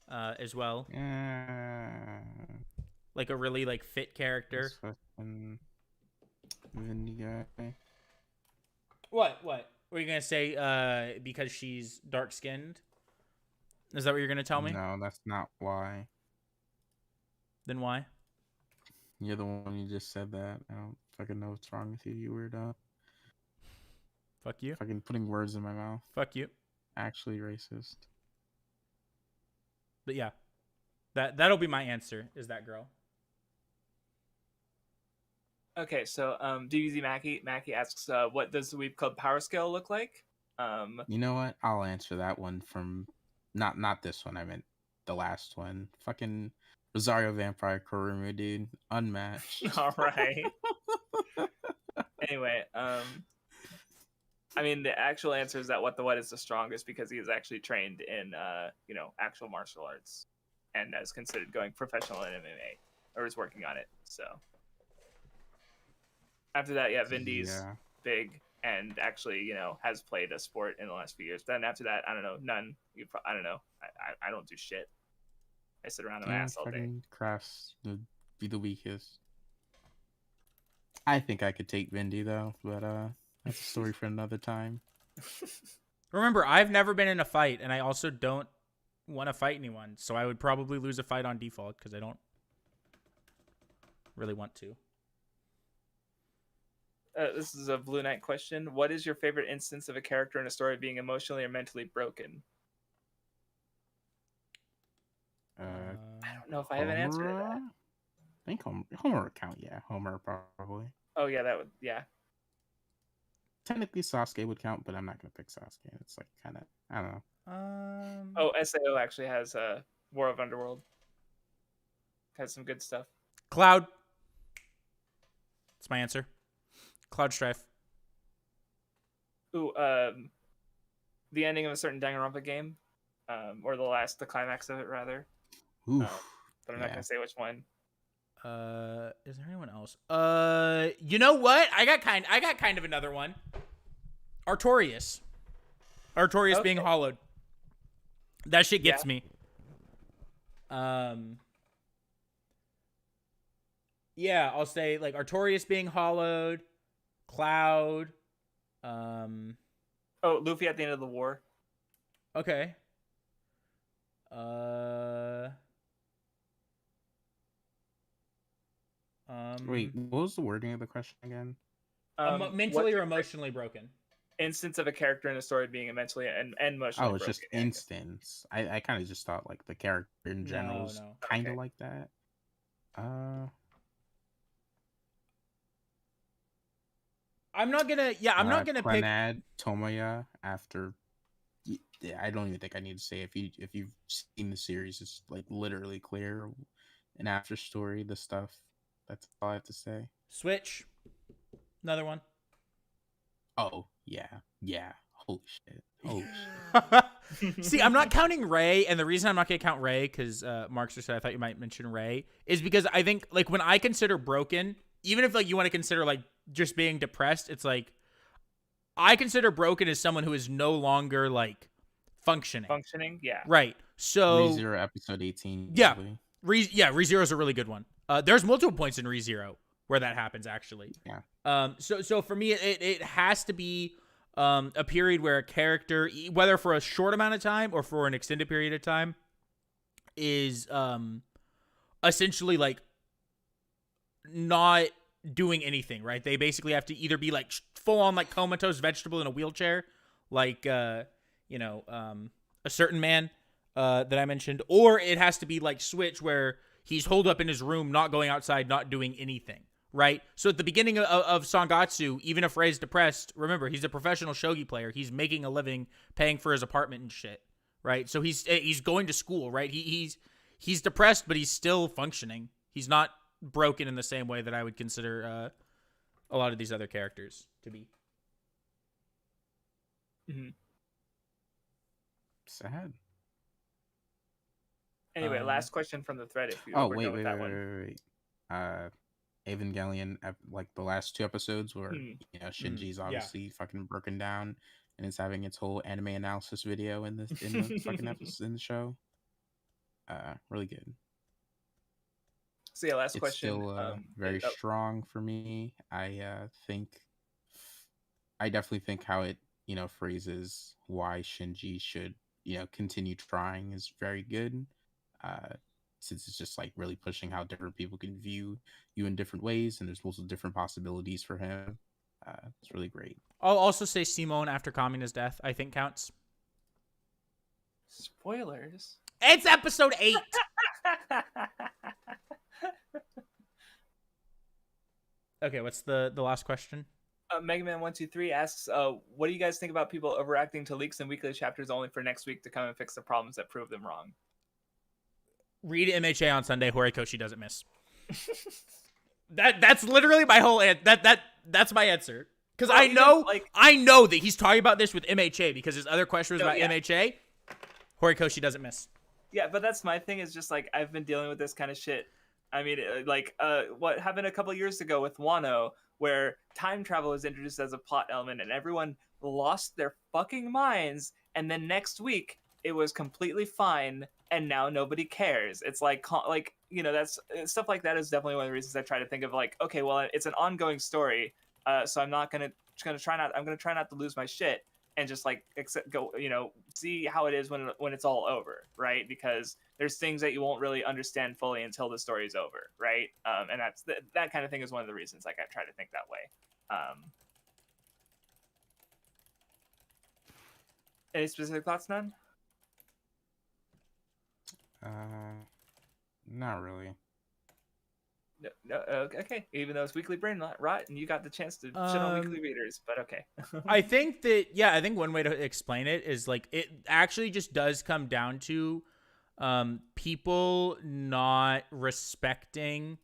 as well. Like a really like fit character. Vindy guy. What? Were you gonna say because she's dark skinned? Is that what you're gonna tell me? No, that's not why. Then why? You're the one who just said that. I don't fucking know what's wrong with you, you weirdo. Fuck you. Fucking putting words in my mouth. Fuck you. Actually racist. But yeah. That'll be my answer, is that girl. Okay, so DBZ Mackie asks, what does the Weeb Club power scale look like? You know what? I'll answer that one from not this one. I meant the last one. Fucking Rosario Vampire Kuruma, dude, unmatched. All right. Anyway, I mean, the actual answer is that what is the strongest because he is actually trained in actual martial arts and is considered going professional in MMA or is working on it. So after that, yeah, Vindy's big and actually has played a sport in the last few years. Then after that, I don't know, none. I don't know. I don't do shit. I sit around on my ass all day. Crafts would be the weakest. I think I could take Vindy though, but that's a story for another time. Remember, I've never been in a fight, and I also don't want to fight anyone, so I would probably lose a fight on default because I don't really want to. This is a Blue Knight question. What is your favorite instance of a character in a story being emotionally or mentally broken? I don't know if I have an answer to that. I think Homer would count. Yeah, Homer probably. Oh yeah, that would Technically, Sasuke would count, but I'm not gonna pick Sasuke. It's like kind of I don't know. Oh, SAO actually has War of Underworld. Has some good stuff. Cloud. That's my answer. Cloud Strife. Ooh, the ending of a certain Danganronpa game. or the climax of it rather. Oof. But I'm not gonna say which one. Is there anyone else? You know what? I got kind of another one. Artorias being hollowed. That shit gets me. Yeah, I'll say like Artorias being hollowed, Cloud. Luffy at the end of the war. Okay. Wait, what was the wording of the question again? Mentally or emotionally broken. Instance of a character in a story being mentally and emotionally broken. Oh, it's just instance. I kind of just thought like the character in general is kind of like that. I'm not gonna pick Tomoya after. Yeah, I don't even think I need to say if you've seen the series, it's like literally clear. An after story, the stuff. That's all I have to say. Switch, another one. Oh yeah. Holy shit. See, I'm not counting Ray, and the reason I'm not gonna count Ray, because Markster said I thought you might mention Ray, is because I think like when I consider broken, even if like you want to consider like just being depressed, it's like I consider broken as someone who is no longer like functioning. Yeah. Right. So ReZero episode 18. Yeah. ReZero is a really good one. There's multiple points in ReZero where that happens actually. Yeah. So for me, it has to be a period where a character, whether for a short amount of time or for an extended period of time, is essentially like not doing anything, right? They basically have to either be like full on like comatose vegetable in a wheelchair, like a certain man that I mentioned, or it has to be like Switch where he's holed up in his room, not going outside, not doing anything, right? So at the beginning of Sangatsu, even if Rei's depressed, remember, he's a professional shogi player. He's making a living, paying for his apartment and shit, right? So he's going to school, right? He's depressed, but he's still functioning. He's not broken in the same way that I would consider a lot of these other characters to be. Mm-hmm. Sad. Anyway, last question from the thread. If you wait. Evangelion, like the last 2 episodes where Shinji's obviously fucking broken down and it's having its whole anime analysis video in the fucking episode in the show. Really good. So yeah, last question. It's still very strong for me. I definitely think how it phrases why Shinji should continue trying is very good. Since it's just like really pushing how different people can view you in different ways, and there's also different possibilities for him. It's really great. I'll also say Simone after Kamina's death, I think counts. Spoilers. It's episode 8. Okay, what's the last question? Mega Man 123 asks, what do you guys think about people overacting to leaks and weekly chapters only for next week to come and fix the problems that prove them wrong? Read MHA on Sunday. Horikoshi doesn't miss. That's literally my whole that's my answer. Because I know that he's talking about this with MHA because his other question was about MHA. Horikoshi doesn't miss. Yeah, but that's my thing is just like I've been dealing with this kind of shit. I mean, what happened a couple years ago with Wano, where time travel was introduced as a plot element and everyone lost their fucking minds, and then next week it was completely fine and now nobody cares. It's like that's stuff like that is definitely one of the reasons I try to think of like, okay, well, it's an ongoing story, so I'm gonna try not to lose my shit and just like see how it is when it's all over, right? Because there's things that you won't really understand fully until the story's over, right? And that's that kind of thing is one of the reasons like I try to think that way. Any specific thoughts, none? Not really. No, okay. Even though it's weekly brain rot, and you got the chance to shit on weekly readers, but okay. I think one way to explain it is like it actually just does come down to people not respecting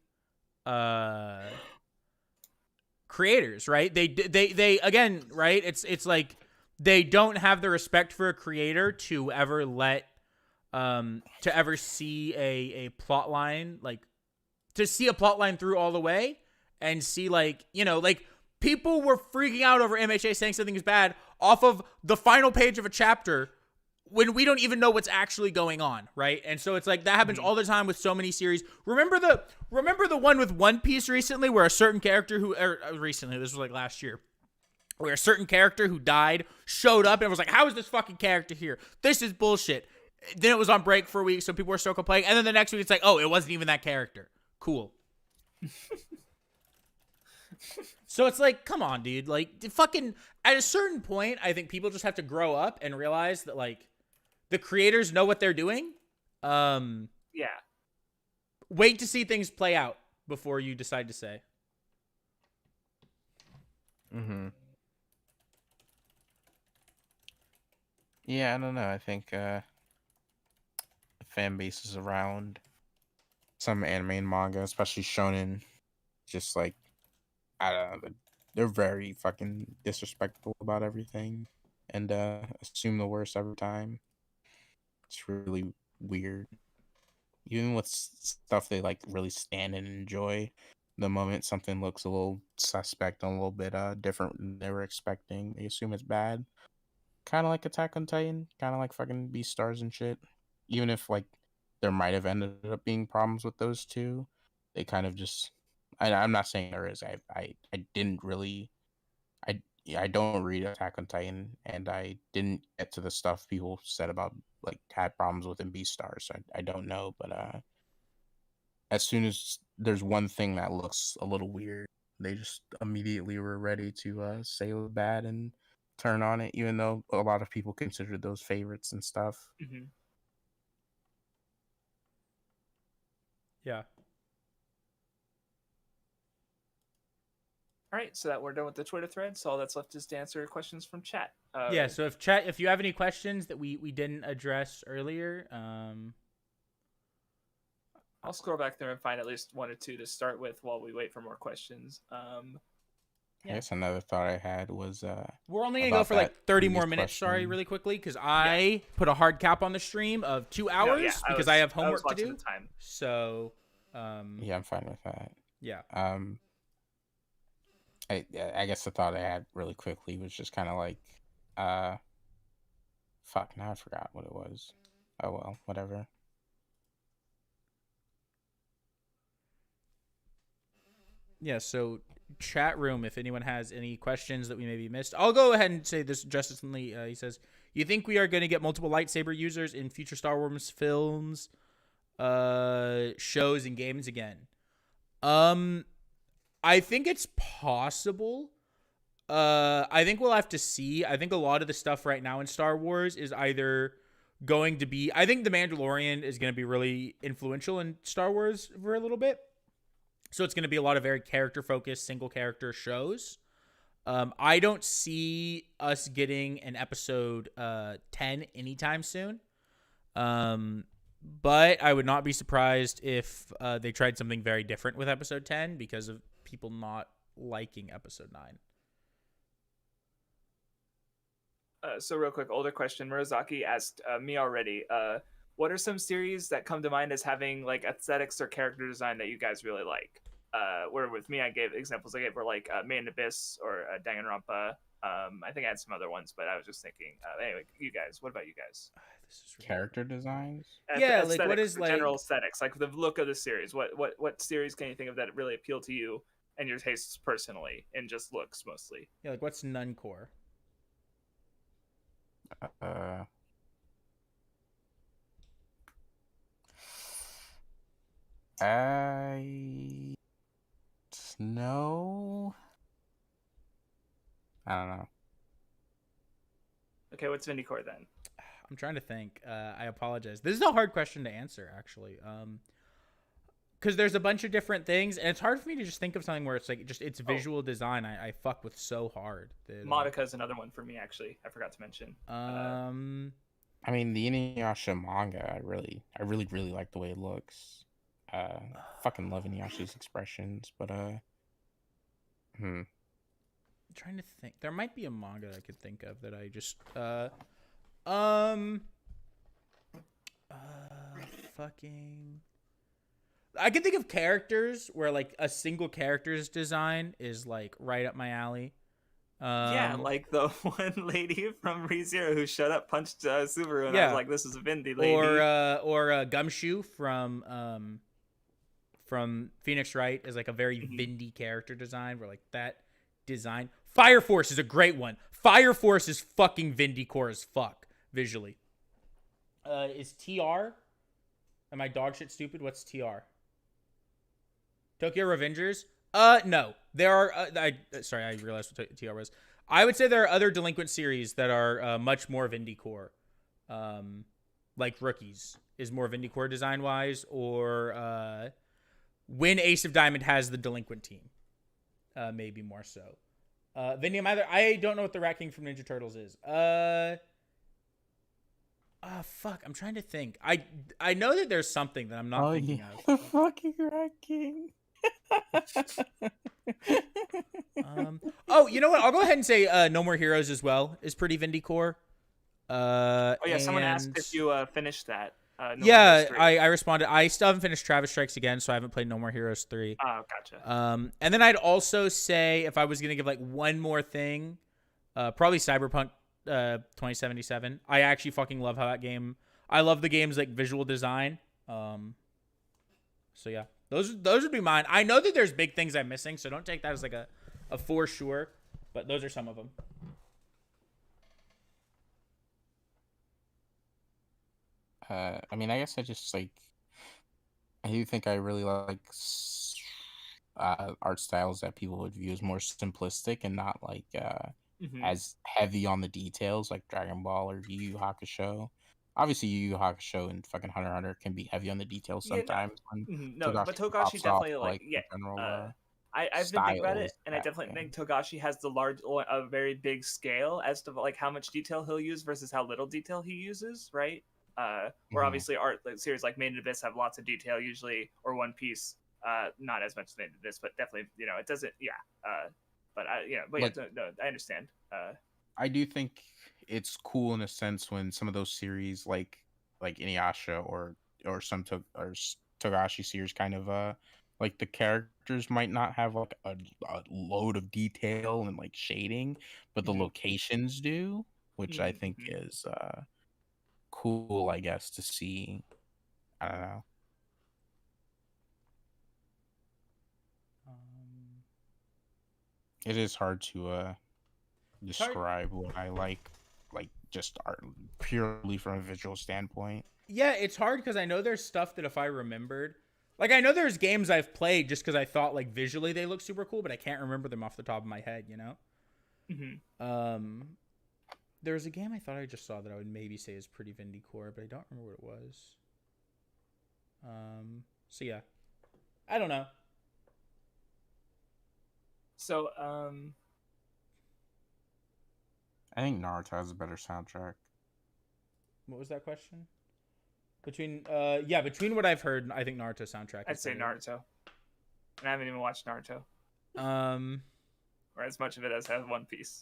creators, right? They again, right? It's like they don't have the respect for a creator to ever let to ever see a plot line, like to see a plot line through all the way and see like, you know, like people were freaking out over MHA saying something is bad off of the final page of a chapter when we don't even know what's actually going on, right? And so it's like that happens all the time with so many series. Remember the one with One Piece recently where a certain character recently, this was like last year, where a certain character who died showed up and was like, how is this fucking character here? This is bullshit. Then it was on break for a week, so people were still complaining. And then the next week it's like, oh, it wasn't even that character. Cool. So it's like, come on, dude. Like, fucking, at a certain point, I think people just have to grow up and realize that, like, the creators know what they're doing. Yeah. Wait to see things play out before you decide to say. Mm-hmm. Yeah, I don't know. I think the fan base is around some anime and manga, especially Shounen, just like, I don't know, they're very fucking disrespectful about everything and assume the worst every time. It's really weird. Even with stuff they like really stand and enjoy, the moment something looks a little suspect and a little bit different than they were expecting, they assume it's bad. Kind of like Attack on Titan, kind of like fucking Beastars and shit. Even if like there might have ended up being problems with those two, they kind of just. I'm not saying there is. I didn't really. I don't read Attack on Titan, and I didn't get to the stuff people said about like had problems with in Beastars. So I don't know, but as soon as there's one thing that looks a little weird, they just immediately were ready to say it was bad and turn on it, even though a lot of people considered those favorites and stuff. Mm-hmm. Yeah. All right, so that we're done with the Twitter thread. So all that's left is to answer questions from chat. Yeah, so if you have any questions that we didn't address earlier, I'll scroll back there and find at least one or two to start with while we wait for more questions. I guess another thought I had was we're only gonna go for like 30 more minutes. question. Sorry, really quickly, because I put a hard cap on the stream of 2 hours because I have homework to do. The time. So, yeah, I'm fine with that. Yeah. I guess the thought I had really quickly was just kind of like, fuck, now I forgot what it was. Oh well, whatever. Yeah, so chat room, if anyone has any questions that we maybe missed, I'll go ahead and say this just instantly. He says, you think we are going to get multiple lightsaber users in future Star Wars films, shows, and games again? I think it's possible. I think we'll have to see. I think a lot of the stuff right now in Star Wars is either going to be... I think The Mandalorian is going to be really influential in Star Wars for a little bit. So it's going to be a lot of very character-focused, single-character shows. I don't see us getting an episode 10 anytime soon. But I would not be surprised if they tried something very different with episode 10 because of people not liking episode 9. So real quick, older question. Murozaki asked me already. What are some series that come to mind as having like aesthetics or character design that you guys really like? Where with me, I gave examples I gave were like Main Abyss or Danganronpa. I think I had some other ones, but I was just thinking. Anyway, you guys, what about you guys? This is really... Character designs? Yeah, like what is like general aesthetics, like the look of the series? What series can you think of that really appeal to you and your tastes personally, and just looks mostly? Yeah, like what's Nuncore? I no. I don't know. Okay, what's Vindy Core then? I'm trying to think. I apologize. This is a hard question to answer, actually. Because there's a bunch of different things, and it's hard for me to just think of something where it's like just it's visual design. I fuck with so hard. Madoka is another one for me, actually. I forgot to mention. I mean, the Inuyasha manga, I really like the way it looks. Fucking love Inuyasha's expressions, but I'm trying to think. There might be a manga I could think of that I just Fucking. I can think of characters where like a single character's design is like right up my alley. Yeah, like the one lady from ReZero who shut up, punched Subaru, and I was like, "This is a Vindy lady." Or Gumshoe from Phoenix Wright is like a very Vindy character design. Where like that design. Fire Force is a great one. Fire Force is fucking Vindy core as fuck visually. Is TR? Am I dog shit stupid? What's TR? Tokyo Revengers? No. There are. Sorry, I realized what TR was. I would say there are other delinquent series that are much more Vindy core. Like Rookies is more Vindy core design wise, or when Ace of Diamond has the delinquent team, maybe more so. Vindy, I don't know what the Rat King from Ninja Turtles is. Fuck. I'm trying to think. I know that there's something that I'm not thinking of. The fucking Rat King. You know what? I'll go ahead and say No More Heroes as well is pretty Vindy core. Someone asked if you finished that. I responded. I still haven't finished Travis Strikes Again, so I haven't played No More Heroes 3. Oh, gotcha. And then I'd also say, if I was gonna give like one more thing, probably Cyberpunk 2077. I actually fucking love how that game. I love the game's like visual design. So yeah, those would be mine. I know that there's big things I'm missing, so don't take that as like a for sure. But those are some of them. I mean, I guess I do think I really like art styles that people would view as more simplistic and not like as heavy on the details, like Dragon Ball or Yu Yu Hakusho. Obviously, Yu Yu Hakusho and fucking Hunter x Hunter can be heavy on the details sometimes. But Togashi definitely I've been thinking about it, and I definitely think Togashi has a very big scale as to like how much detail he'll use versus how little detail he uses, right? Where obviously series like Made in Abyss have lots of detail usually, or One Piece, not as much as Made in Abyss, but definitely it doesn't. I understand. I do think it's cool in a sense when some of those series like Inuyasha or some Togashi series kind of like the characters might not have like a load of detail and like shading, but the locations do, which I think is cool, I guess, to see. I don't know. It is hard to describe what I like just art purely from a visual standpoint. Yeah, it's hard because I know there's stuff that if I remembered, like I know there's games I've played just because I thought like visually they look super cool, but I can't remember them off the top of my head, you know? There was a game I thought I just saw that I would maybe say is pretty Vindy core, but I don't remember what it was. So yeah, I don't know. So I think Naruto has a better soundtrack. What was that question? Between what I've heard, I think Naruto soundtrack. I'd say Naruto, and I haven't even watched Naruto. Or as much of it as has One Piece.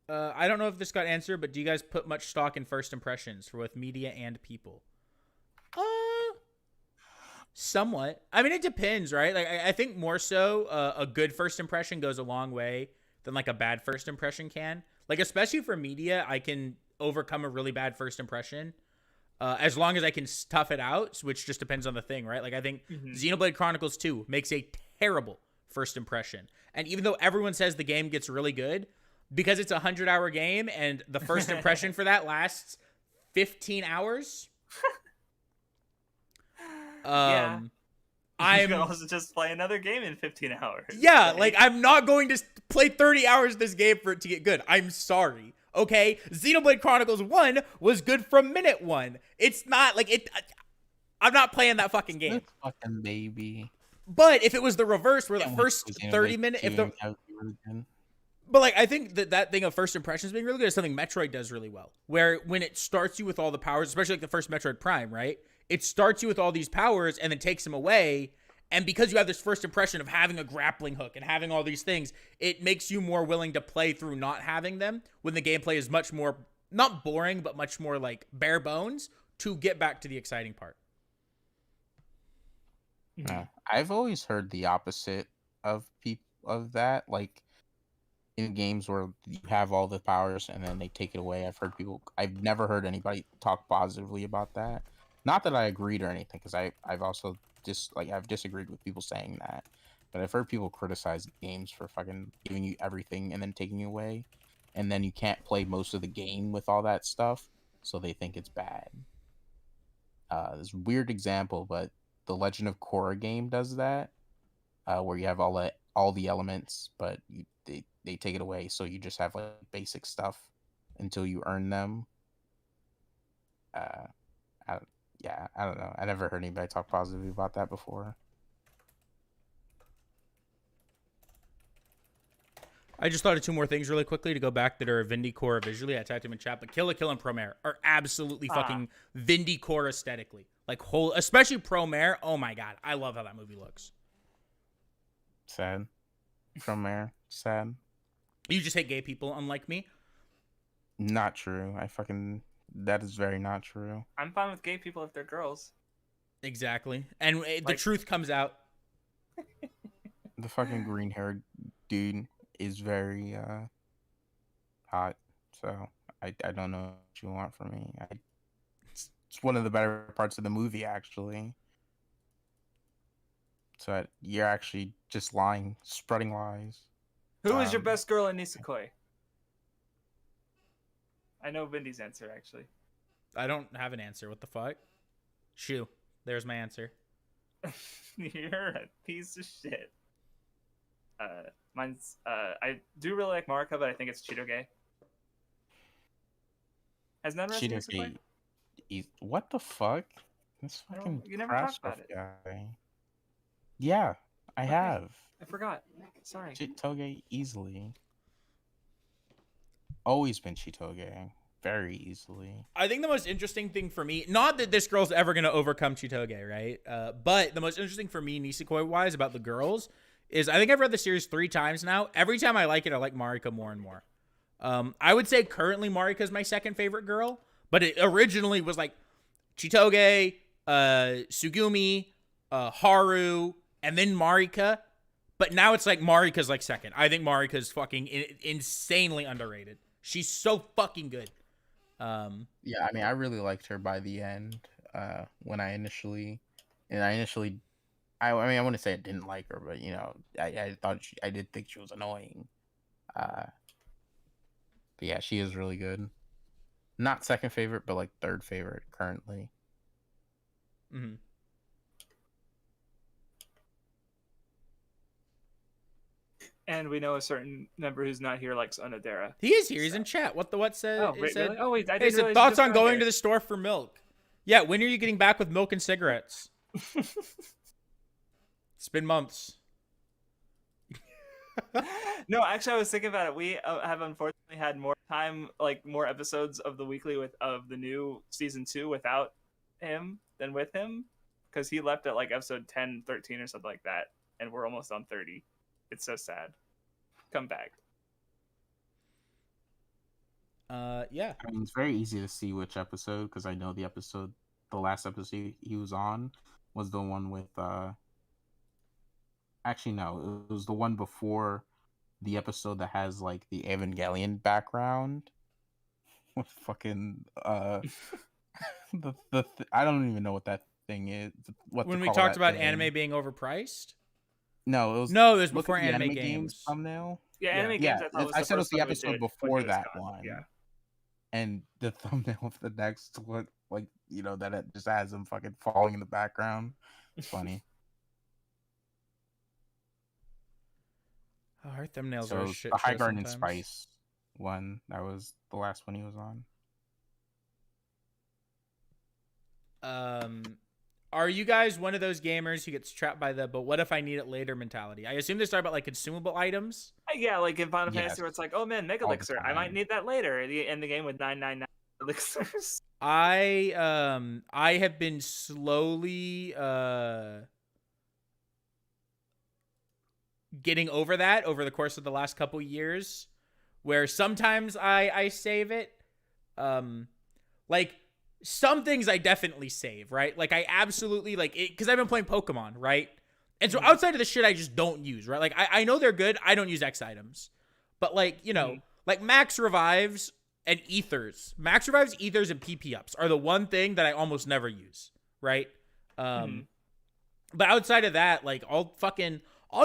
I don't know if this got answered, but do you guys put much stock in first impressions for both media and people? Somewhat. I mean, it depends, right? Like, I think more so a good first impression goes a long way than like a bad first impression can. Like, especially for media, I can overcome a really bad first impression as long as I can tough it out, which just depends on the thing, right? Like, I think Xenoblade Chronicles 2 makes a terrible first impression. And even though everyone says the game gets really good, because it's a 100-hour game and the first impression for that lasts 15 hours. Yeah. You can also just play another game in 15 hours. Yeah, like I'm not going to play 30 hours this game for it to get good. I'm sorry. Okay? Xenoblade Chronicles 1 was good from minute 1. It's not like it. I'm not playing that fucking game. Fucking baby. But if it was the reverse, where the first 30 minutes, but like I think that thing of first impressions being really good is something Metroid does really well. Where when it starts you with all the powers, especially like the first Metroid Prime, right? It starts you with all these powers and then takes them away, And because you have this first impression of having a grappling hook and having all these things, it makes you more willing to play through not having them when the gameplay is much more, not boring, but much more like bare bones to get back to the exciting part. Yeah. I've always heard the opposite of that. Like in games where you have all the powers and then they take it away. I've never heard anybody talk positively about that. Not that I agreed or anything, because I've also I've disagreed with people saying that. But I've heard people criticize games for fucking giving you everything and then taking it away. And then you can't play most of the game with all that stuff, so they think it's bad. This weird example, but the Legend of Korra game does that, where you have all the elements, but they take it away, so you just have like basic stuff until you earn them. I don't know. I never heard anybody talk positively about that before. I just thought of two more things really quickly to go back that are Vindy Korra visually. I typed them in chat, but Kill la Kill and Promare are absolutely fucking Vindy Korra aesthetically. Like especially Promare. Oh my god, I love how that movie looks. Sad. Promare. Sad. You just hate gay people, unlike me. Not true. That is very not true. I'm fine with gay people if they're girls. Exactly, and the truth comes out. The fucking green-haired dude is very hot, so I don't know what you want from me. It's one of the better parts of the movie, actually. So you're actually just lying, spreading lies. Who is your best girl in Nisekoi? I know Vindy's answer, actually. I don't have an answer. What the fuck? Shoo. There's my answer. You're a piece of shit. Mine's I do really like Marika, but I think it's Chitoge. Has none of Chitoge. What the fuck? This fucking you never talked about it. Guy. Yeah, I have. I forgot. Sorry. Chitoge easily. Always been Chitoge. Very easily. I think the most interesting thing for me, not that this girl's ever going to overcome Chitoge, right? But the most interesting for me, Nisekoi-wise, about the girls is I think I've read the series 3 times now. Every time I like it, I like Marika more and more. I would say currently Marika's my second favorite girl, but it originally was like Chitoge, Sugumi, Haru, and then Marika. But now it's like Marika's like second. I think Marika's fucking insanely underrated. She's so fucking good. Yeah, I mean, I really liked her by the end. I wouldn't say I didn't like her, but you know, I did think she was annoying. But yeah, she is really good. Not second favorite, but like third favorite currently. Mm-hmm. And we know a certain member who's not here likes Onodera. He is here. He's in chat. What said? Oh, wait, said, really? Oh, wait. I hey, didn't said thoughts on going to the store for milk. Yeah, when are you getting back with milk and cigarettes? It's been months. No, actually, I was thinking about it. We have unfortunately had more time, like more episodes of the weekly of the new season 2 without him than with him, because he left at like episode 10, 13 or something like that, and we're almost on 30. It's so sad. Come back. Yeah. I mean, it's very easy to see which episode, because I know the last episode he was on was the one with actually no, it was the one before the episode that has like the Evangelion background with fucking I don't even know what that thing is. When we talked about anime being overpriced? No, it was before anime games thumbnail. Yeah, anime games. I said it was the episode before that one. Yeah. And the thumbnail of the next one, like, you know, that it just has him fucking falling in the background. It's funny. Oh, our thumbnails So are shit. the High Garden and Spice one, that was the last one he was on. Are you guys one of those gamers who gets trapped by the "but what if I need it later" mentality? I assume they're talking about like consumable items. Yeah, like in Final Fantasy, where it's like, oh man, Mega Elixir, I might need that later. End the game with 999 elixirs. I have been slowly getting over that over the course of the last couple years, where sometimes I save it. Like some things I definitely save, right? Like I absolutely like it because I've been playing Pokemon, right? And so outside of the shit I just don't use, right? Like I know they're good. I don't use X items. But like, you know, like max revives and ethers. Max revives, ethers, and PP ups are the one thing that I almost never use, right? But outside of that, like I'll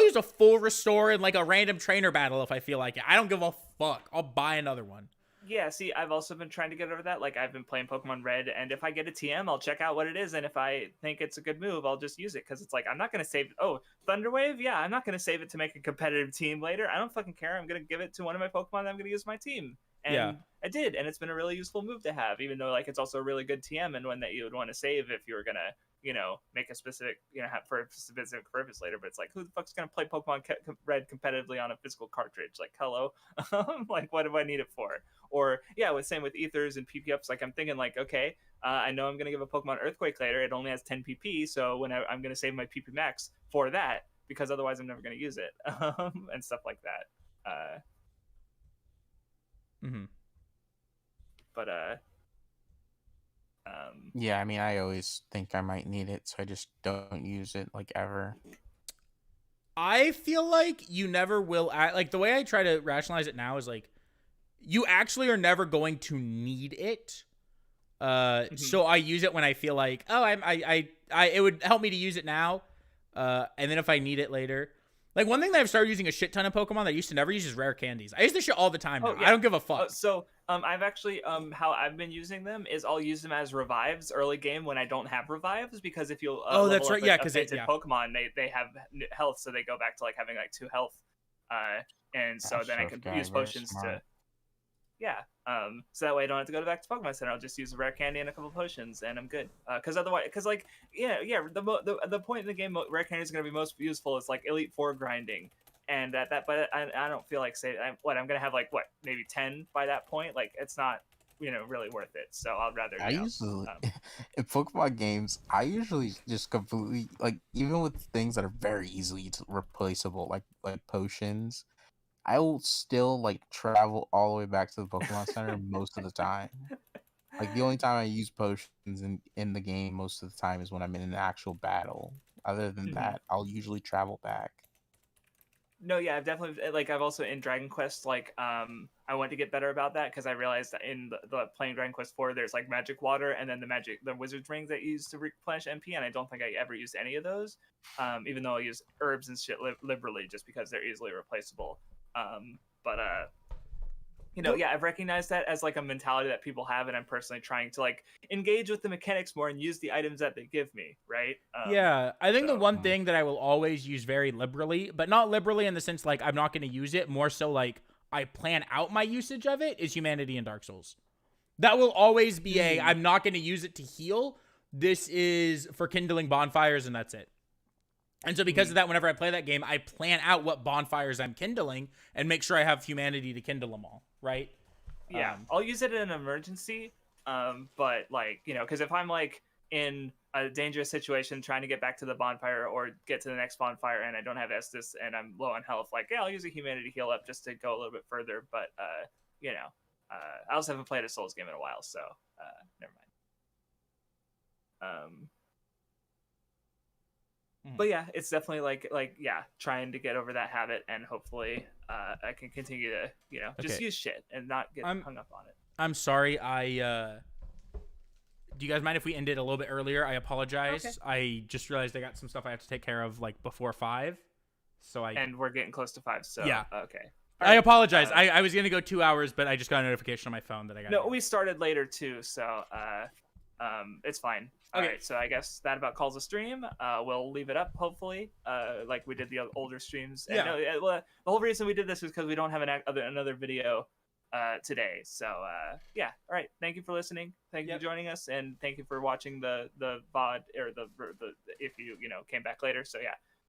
use a full restore in like a random trainer battle if I feel like it. I don't give a fuck. I'll buy another one. Yeah, see, I've also been trying to get over that. Like, I've been playing Pokemon Red, and if I get a TM, I'll check out what it is, and if I think it's a good move, I'll just use it, because it's like, I'm not going to save... Oh, Thunderwave? Yeah, I'm not going to save it to make a competitive team later. I don't fucking care. I'm going to give it to one of my Pokemon that I'm going to use my team. And I did, and it's been a really useful move to have, even though, like, it's also a really good TM, and one that you would want to save if you were going to, you know, make a specific, you know, have for a specific purpose later. But it's like, who the fuck's going to play Pokemon Red competitively on a physical cartridge? Like, hello? Like, what do I need it for? Or, yeah, same with ethers and PP ups. Like, I'm thinking, like, okay, I know I'm going to give a Pokemon Earthquake later. It only has 10 PP, so when I'm going to save my PP max for that, because otherwise I'm never going to use it, and stuff like that. But, yeah, I mean, I always think I might need it, so I just don't use it, like, ever. I feel like you never will. Like, the way I try to rationalize it now is, like, you actually are never going to need it. So I use it when I feel like, oh, it would help me to use it now. And then if I need it later. Like, one thing that I've started using a shit ton of Pokemon that I used to never use is rare candies. I use this shit all the time now. Yeah. I don't give a fuck. I've actually, how I've been using them is I'll use them as revives early game when I don't have revives, because if you'll that's right, yeah, because Pokemon, they have health, so they go back to, like, having, like, 2 health. And so then I can use potions to... Yeah, so that way I don't have to go back to Pokemon Center. I'll just use a rare candy and a couple potions, and I'm good. Because otherwise, like, the point in the game rare candy is going to be most useful is like Elite Four grinding, and but I don't feel like I'm gonna have like maybe 10 by that point. Like, it's not really worth it. So I'd rather. Usually in Pokemon games, I usually just completely, like, even with things that are very easily replaceable, like potions, I will still, like, travel all the way back to the Pokemon Center most of the time. Like, the only time I use potions in the game most of the time is when I'm in an actual battle. Other than that, I'll usually travel back. No, yeah, I've definitely, like, I've also in Dragon Quest, like, I want to get better about that, because I realized that in the playing Dragon Quest 4, there's, like, magic water, and then the wizard's rings that you use to replenish MP, and I don't think I ever used any of those, even though I use herbs and shit liberally, just because they're easily replaceable. Yeah, I've recognized that as, like, a mentality that people have, and I'm personally trying to, like, engage with the mechanics more and use the items that they give me, right? Yeah, I think the one thing that I will always use very liberally, but not liberally in the sense, like, I'm not going to use it, more so, like, I plan out my usage of it, is Humanity in Dark Souls. That will always be I'm not going to use it to heal. This is for kindling bonfires, and that's it. And so because of that, whenever I play that game, I plan out what bonfires I'm kindling and make sure I have humanity to kindle them all, right? Yeah, I'll use it in an emergency, but, like, because if I'm, like, in a dangerous situation trying to get back to the bonfire or get to the next bonfire and I don't have Estus and I'm low on health, like, yeah, I'll use a humanity heal up just to go a little bit further, but, I also haven't played a Souls game in a while, so, never mind. But yeah, it's definitely like trying to get over that habit, and hopefully I can continue to just use shit and not get hung up on it. I'm sorry. Do you guys mind if we ended a little bit earlier? I apologize. Okay. I just realized I got some stuff I have to take care of, like, before 5. And we're getting close to 5. So yeah. Okay. I apologize. I was gonna go 2 hours, but I just got a notification on my phone that I got. No, we started later too, so it's fine. Okay. All right, so I guess that about calls a stream. We'll leave it up, hopefully, like we did the older streams. And the whole reason we did this is because we don't have another video today. So yeah. All right. Thank you for listening. Thank you for joining us, and thank you for watching the VOD or the if you came back later. So yeah.